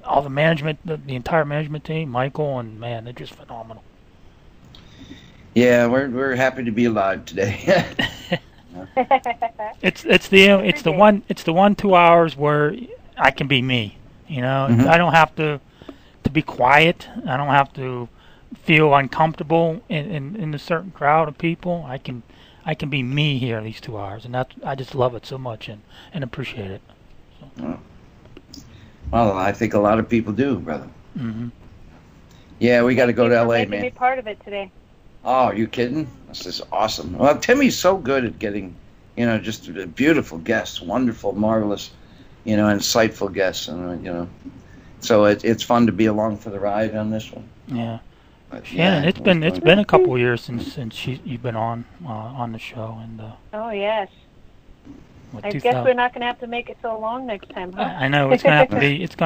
all the management, the entire management team, Michael, and man, they're just phenomenal. Yeah, we're happy to be alive today. It's the 1 2 hours where I can be me. You know, Mhm. I don't have to be quiet. I don't have to feel uncomfortable in a certain crowd of people. I can be me here these 2 hours, and I just love it so much and appreciate it. So. Well, I think a lot of people do, brother. Mm-hmm. Yeah, we got to go to LA, man. Be part of it today. Oh, are you kidding? This is awesome. Well, Timmy's so good at getting, you know, just beautiful guests, wonderful, marvelous, you know, insightful guests, and you know, so it's fun to be along for the ride on this one. Yeah. But, Shannon, yeah, it's been a couple of years since you've been on the show, and oh yes. I 2000 guess we're not going to have to make it so long next time, huh? I know it's gonna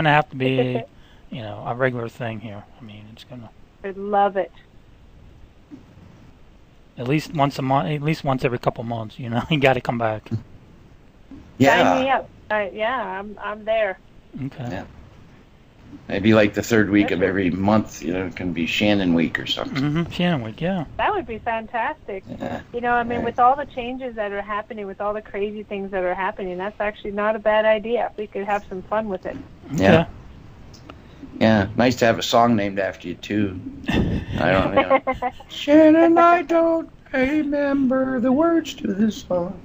have to be you know, a regular thing here. I mean, it's gonna. I love it. At least once a month, at least once every couple months. You know, you got to come back. Yeah. Sign me up. I'm there. Okay. Yeah. Maybe like the third week of every month, you know, it can be Shannon week or something. Mm-hmm. Shannon week, yeah. That would be fantastic. Yeah. You know, I mean, with all the changes that are happening, with all the crazy things that are happening, that's actually not a bad idea. We could have some fun with it. Yeah. Yeah, nice to have a song named after you too. I don't know. Shannon, I don't remember the words to this song.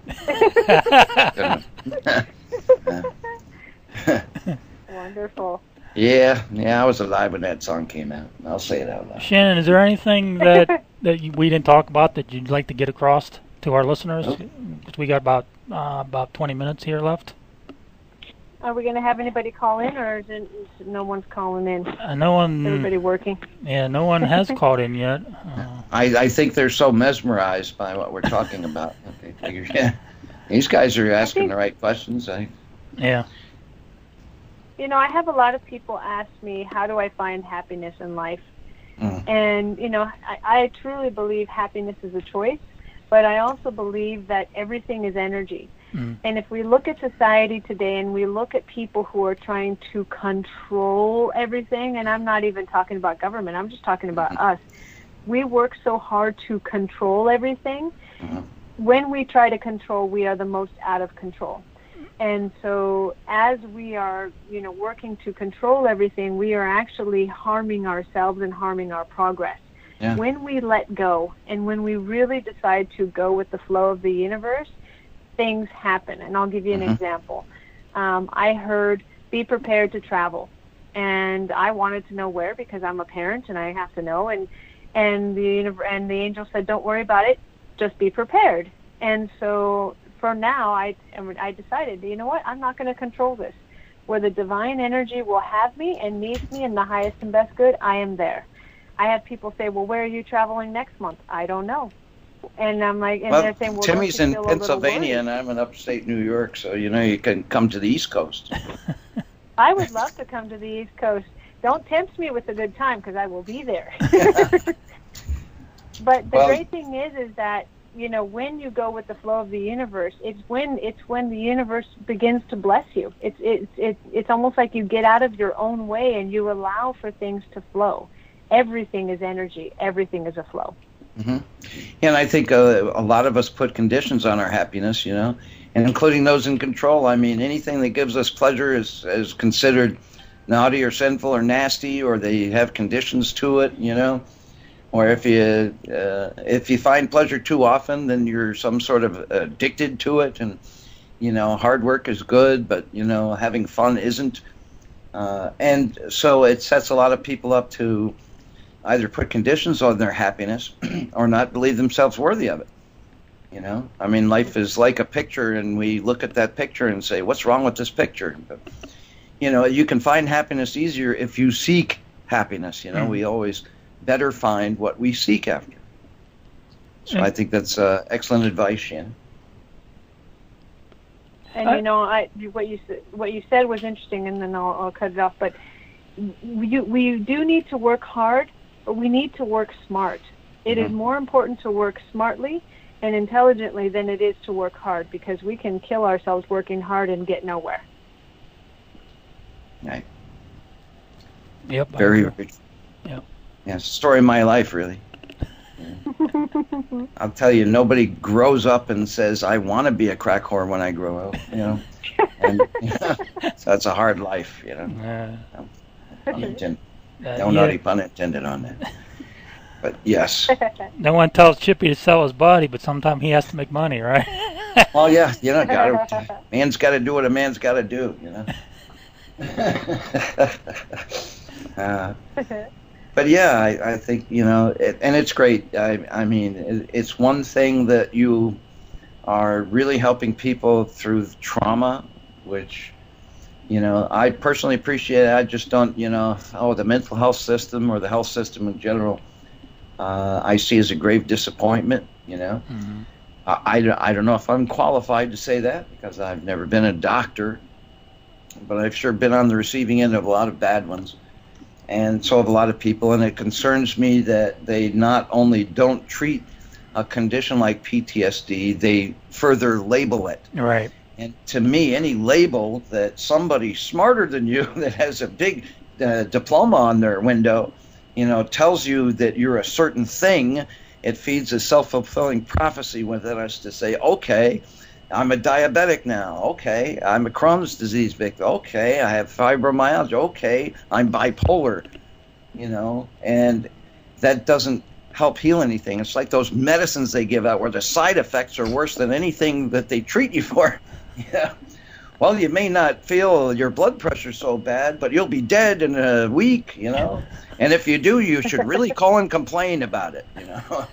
Wonderful. Yeah, I was alive when that song came out. I'll say it out loud. Shannon, is there anything that we didn't talk about that you'd like to get across to our listeners? Nope. Because we got about 20 minutes here left. Are we going to have anybody call in, or is no one's calling in? No one. Everybody working. Yeah, no one has called in yet. I think they're so mesmerized by what we're talking about. They figure, yeah, these guys are asking the right questions. Yeah. You know, I have a lot of people ask me, how do I find happiness in life? And, you know, I truly believe happiness is a choice, but I also believe that everything is energy. And if we look at society today and we look at people who are trying to control everything, and I'm not even talking about government, I'm just talking about us. We work so hard to control everything. When we try to control, we are the most out of control. And so as we are, you know, working to control everything, we are actually harming ourselves and harming our progress. Yeah. When we let go and when we really decide to go with the flow of the universe, things happen. And I'll give you an example. I heard, be prepared to travel. And I wanted to know where, because I'm a parent and I have to know. And the angel said, don't worry about it, just be prepared. And so for now, I decided, you know what, I'm not going to control this. Where the divine energy will have me and needs me in the highest and best good, I am there. I have people say, well, where are you traveling next month? I don't know. And I'm like, and they're saying, well, Timmy's in Pennsylvania and I'm in upstate New York, so you know you can come to the East Coast. I would love to come to the East Coast. Don't tempt me with a good time, because I will be there. But the great thing is that, you know, when you go with the flow of the universe, it's when the universe begins to bless you. It's almost like you get out of your own way and you allow for things to flow. Everything is energy. Everything is a flow. And I think a lot of us put conditions on our happiness, you know, and including those in control. I mean, anything that gives us pleasure is considered naughty or sinful or nasty, or they have conditions to it, you know. Or if you find pleasure too often, then you're some sort of addicted to it. And, you know, hard work is good, but, you know, having fun isn't. And so it sets a lot of people up to either put conditions on their happiness or not believe themselves worthy of it. You know, I mean, life is like a picture, and we look at that picture and say, what's wrong with this picture? But, you know, you can find happiness easier if you seek happiness. You know, we always better find what we seek after. So I think that's excellent advice, Shannon. And you know, what you said was interesting, and then I'll cut it off. But we do need to work hard, but we need to work smart. It is more important to work smartly and intelligently than it is to work hard, because we can kill ourselves working hard and get nowhere. Right. Yep. Very rich. Yep. Yeah, it's the story of my life, really. Yeah. I'll tell you, nobody grows up and says, "I want to be a crack whore when I grow up." You know, and so it's a hard life. You know. No naughty pun intended on that. But yes. No one tells Chippy to sell his body, but sometimes he has to make money, right? Well, yeah, you know, man's got to do what a man's got to do, you know. But yeah, I think, you know, and it's great. I mean, it's one thing that you are really helping people through trauma, which, you know, I personally appreciate it. I just don't, you know, the mental health system or the health system in general, I see as a grave disappointment, you know. Mm-hmm. I don't know if I'm qualified to say that, because I've never been a doctor, but I've sure been on the receiving end of a lot of bad ones. And so have a lot of people, and it concerns me that they not only don't treat a condition like PTSD, they further label it. Right. And to me, any label that somebody smarter than you that has a big diploma on their window, you know, tells you that you're a certain thing, it feeds a self-fulfilling prophecy within us to say, okay, I'm a diabetic now. Okay, I'm a Crohn's disease victim. Okay, I have fibromyalgia. Okay, I'm bipolar. You know, and that doesn't help heal anything. It's like those medicines they give out where the side effects are worse than anything that they treat you for. Yeah. Well, you may not feel your blood pressure so bad, but you'll be dead in a week, you know. And if you do, you should really call and complain about it, you know.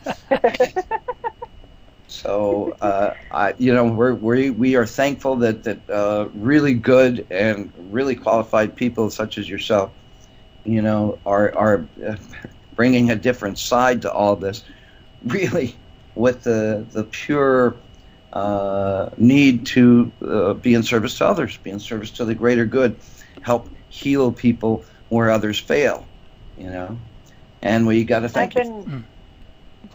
So, you know, we are thankful that really good and really qualified people such as yourself, you know, are bringing a different side to all this, really, with the pure need to be in service to others, be in service to the greater good, help heal people where others fail, you know, and we got to thank you.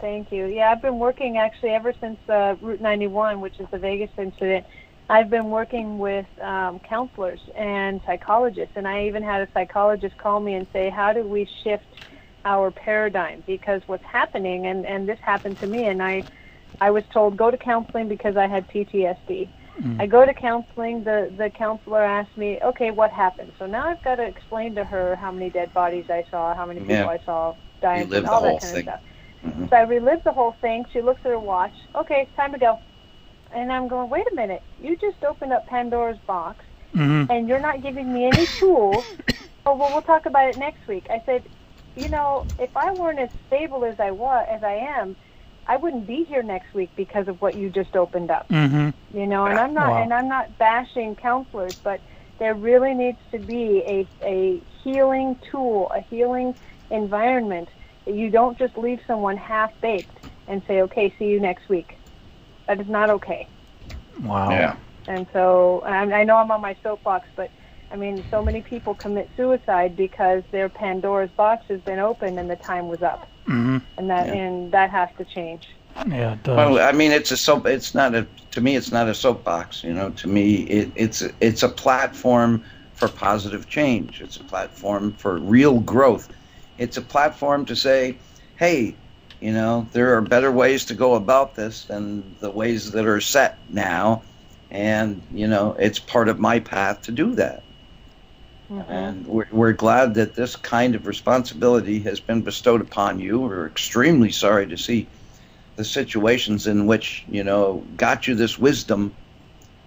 Thank you. Yeah, I've been working actually ever since Route 91, which is the Vegas incident. I've been working with counselors and psychologists, and I even had a psychologist call me and say, how do we shift our paradigm? Because what's happening, and this happened to me, and I was told, go to counseling because I had PTSD. I go to counseling, the counselor asked me, okay, what happened? So now I've got to explain to her how many dead bodies I saw, how many people I saw dying, and all that kind of stuff. So I relived the whole thing. She looks at her watch. Okay, it's time to go. And I'm going, wait a minute. You just opened up Pandora's box, and you're not giving me any tools. Oh, well, we'll talk about it next week. I said, you know, if I weren't as stable as I am, I wouldn't be here next week because of what you just opened up. You know, and I'm not bashing counselors, but there really needs to be a healing tool, a healing environment. You don't just leave someone half-baked and say, okay, see you next week. That is not okay. Wow. Yeah. And so I know I'm on my soapbox, but, I mean, so many people commit suicide because their Pandora's box has been opened and the time was up. And that has to change. Yeah, it does. Well, I mean, to me, it's not a soapbox. You know, to me, it's a platform for positive change. It's a platform for real growth. It's a platform to say, hey, you know, there are better ways to go about this than the ways that are set now. And, you know, it's part of my path to do that. And we're glad that this kind of responsibility has been bestowed upon you. We're extremely sorry to see the situations in which, you know, got you this wisdom,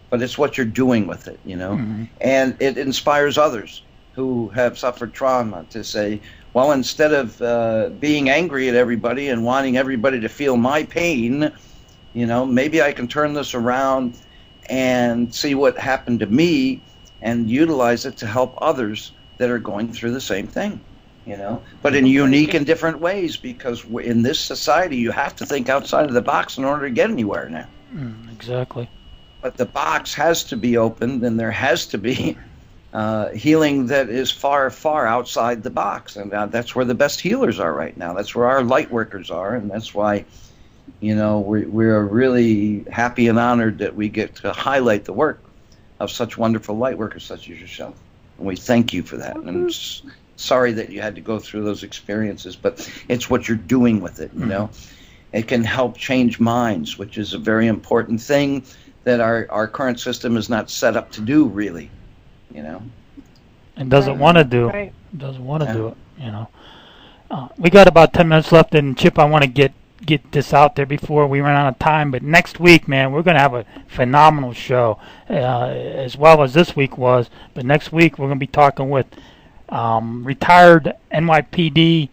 but it's what you're doing with it, you know. And it inspires others who have suffered trauma to say, well, instead of being angry at everybody and wanting everybody to feel my pain, you know, maybe I can turn this around and see what happened to me and utilize it to help others that are going through the same thing, you know, but in unique and different ways, because in this society, you have to think outside of the box in order to get anywhere now. Exactly. But the box has to be opened, and there has to be healing that is far, far outside the box. And that's where the best healers are right now. That's where our light workers are. And that's why, we're really happy and honored that we get to highlight the work of such wonderful light workers such as yourself. And we thank you for that. And I'm sorry that you had to go through those experiences, but it's what you're doing with it, It can help change minds, which is a very important thing that our current system is not set up to do, really. And doesn't want to do. Right. Doesn't want to do it. We got about 10 minutes left, and Chip, I want to get this out there before we run out of time. But next week, man, we're going to have a phenomenal show, as well as this week was. But next week, we're going to be talking with retired NYPD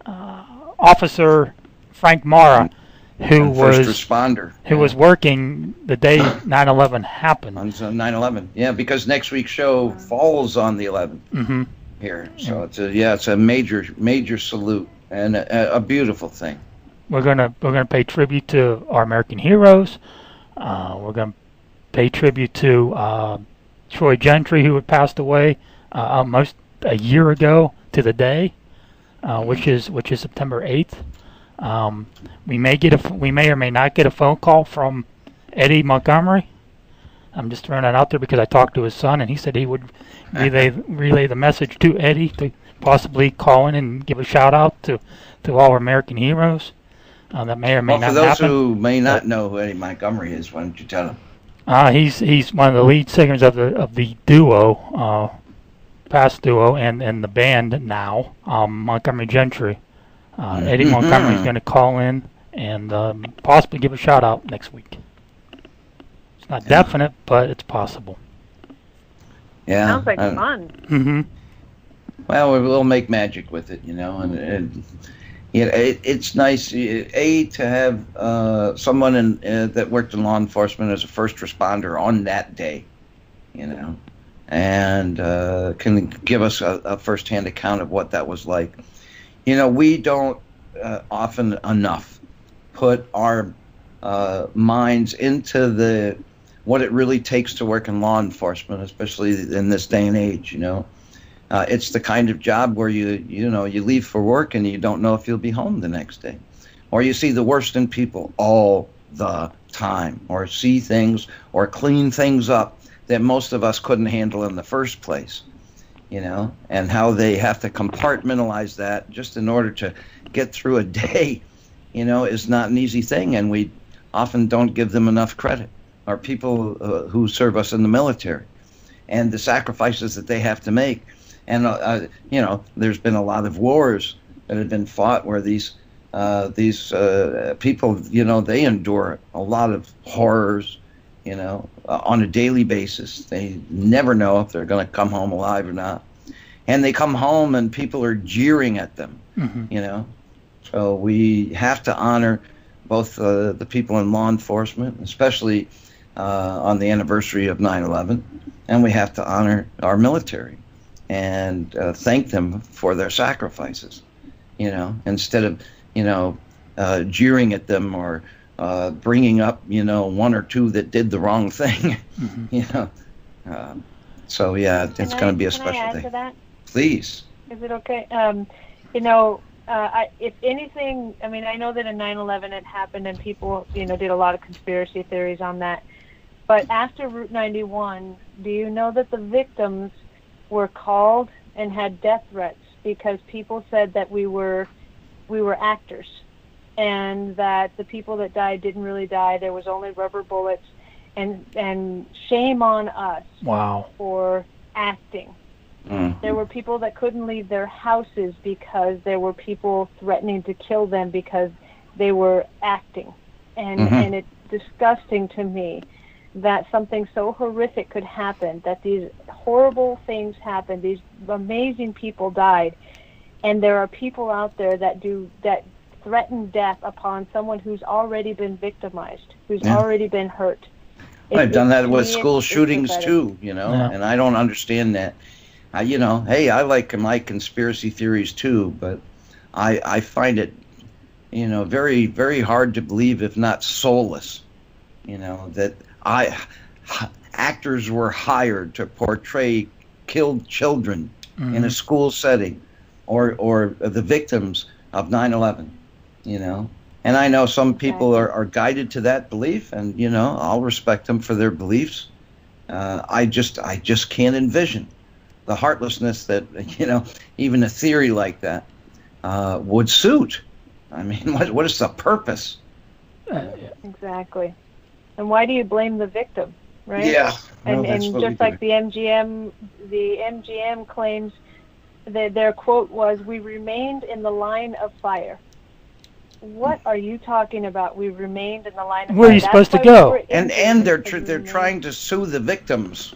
officer Frank Mara, who was first responder, who was working the day 9/11 happened. On 9/11, because next week's show falls on the 11th here, so it's a major salute and a beautiful thing. We're gonna pay tribute to our American heroes. We're gonna pay tribute to Troy Gentry, who had passed away almost a year ago to the day, which is September 8th. We may or may not get a phone call from Eddie Montgomery. I'm just throwing that out there because I talked to his son, and he said he would relay the message to Eddie to possibly call in and give a shout out to all our American heroes. That may or may not happen. For those who may not know who Eddie Montgomery is, why don't you tell them? He's one of the lead singers of the duo, past duo, and the band now, Montgomery Gentry. Eddie Montgomery is going to call in and possibly give a shout out next week. It's not definite, but it's possible. Yeah, sounds like fun. Well, we'll make magic with it, and it's nice to have someone that worked in law enforcement as a first responder on that day, and can give us a firsthand account of what that was like. We don't often enough put our minds into what it really takes to work in law enforcement, especially in this day and age. It's the kind of job where you leave for work and you don't know if you'll be home the next day, or you see the worst in people all the time, or see things or clean things up that most of us couldn't handle in the first place. And how they have to compartmentalize that just in order to get through a day, is not an easy thing. And we often don't give them enough credit, or people who serve us in the military, and the sacrifices that they have to make. And, there's been a lot of wars that have been fought where these people, they endure a lot of horrors, on a daily basis. They never know if they're going to come home alive or not. And they come home and people are jeering at them, So we have to honor both the people in law enforcement, especially on the anniversary of 9/11, and we have to honor our military and thank them for their sacrifices, instead of, jeering at them or bringing up, one or two that did the wrong thing, So, it's going to be a special can I add day. To that? Please. Is it okay? If anything, I know that in 9/11 it happened and people, did a lot of conspiracy theories on that. But after Route 91, do you know that the victims were called and had death threats because people said that we were actors, and that the people that died didn't really die. There was only rubber bullets, and shame on us. Wow. For acting. There were people that couldn't leave their houses because there were people threatening to kill them because they were acting. And it's disgusting to me that something so horrific could happen, that these horrible things happened, these amazing people died, and there are people out there that threaten death upon someone who's already been victimized, who's already been hurt. I've done that with school shootings too, and I don't understand that. Hey, I like my conspiracy theories too, but I find it, very, very hard to believe, if not soulless, that actors were hired to portray killed children in a school setting, or the victims of 9/11, you know. And I know some people are guided to that belief, and, you know, I'll respect them for their beliefs. I just can't envision the heartlessness that, you know, even a theory like that would suit. I mean, what is the purpose? Exactly. And why do you blame the victim, right? Yeah. And just like the MGM claims that their quote was, "We remained in the line of fire." What are you talking about? We remained in the line of fire. Where are you supposed to go? And they're trying to sue the victims,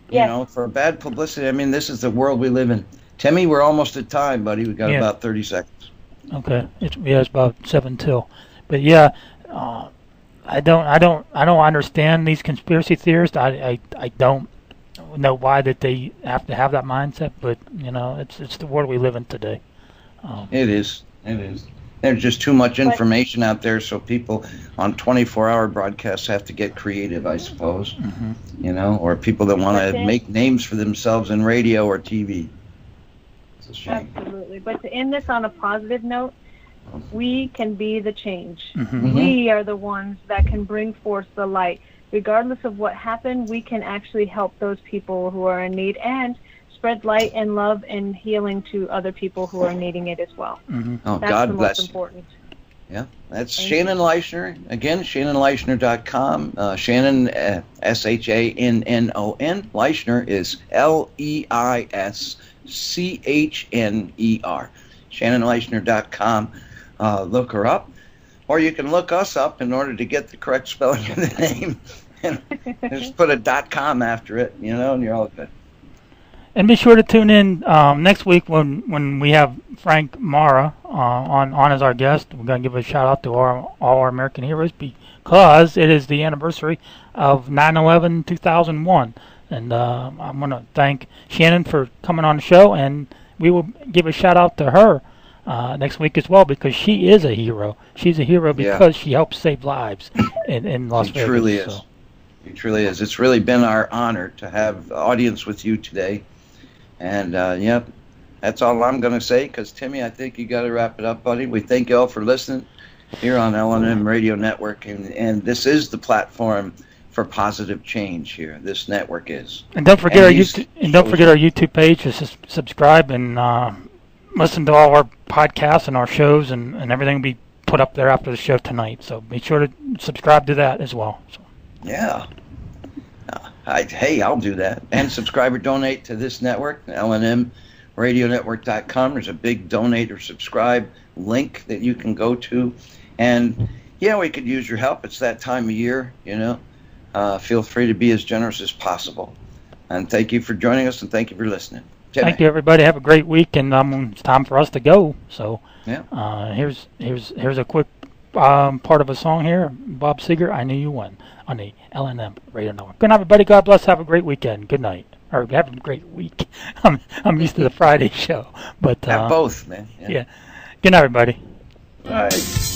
you know, for bad publicity. I mean, this is the world we live in. Timmy, we're almost at time, buddy. We got about 30 seconds. Okay, it's about 7 till. But yeah, I don't understand these conspiracy theorists. I don't know why that they have to have that mindset. But you know, it's the world we live in today. It is. There's just too much information out there, so people on 24-hour broadcasts have to get creative, I suppose. You know, or people that want to make names for themselves in radio or TV. It's a shame. Absolutely. But to end this on a positive note, we can be the change. We are the ones that can bring forth the light. Regardless of what happened, we can actually help those people who are in need and spread light and love and healing to other people who are needing it as well. Oh, that's God the bless most important. Yeah, that's Shannon Leischner. Again, ShannonLeischner.com. Shannon, Shannon. Leischner is Leischner. ShannonLeischner.com. Look her up. Or you can look us up in order to get the correct spelling of the name. And just put a .com after it, you know, and you're all good. And be sure to tune in next week when we have Frank Mara on as our guest. We're going to give a shout out to all our American heroes because it is the anniversary of 9/11 2001. And I'm going to thank Shannon for coming on the show, and we will give a shout out to her next week as well because she is a hero. She's a hero because she helps save lives in Las Vegas. She truly is. It truly is. It's really been our honor to have the audience with you today. And, yep, that's all I'm going to say because, Timmy, I think you got to wrap it up, buddy. We thank you all for listening here on L&M Radio Network. And this is the platform for positive change here. This network is. And don't forget our YouTube page to subscribe and listen to all our podcasts and our shows and everything will be put up there after the show tonight. So be sure to subscribe to that as well. So. Yeah. Hey, I'll do that. And subscribe or donate to this network, LNMRadioNetwork.com. There's a big donate or subscribe link that you can go to. And, yeah, we could use your help. It's that time of year, you know. Feel free to be as generous as possible. And thank you for joining us, and thank you for listening. Jimmy. Thank you, everybody. Have a great week, and it's time for us to go. So here's a quick part of a song here. Bob Seger, I Knew You Won, on the L&M Radio Network. Good night, everybody. God bless. Have a great weekend. Good night. Or have a great week. I'm used to the Friday show. But both, man. Yeah. Good night, everybody. All right.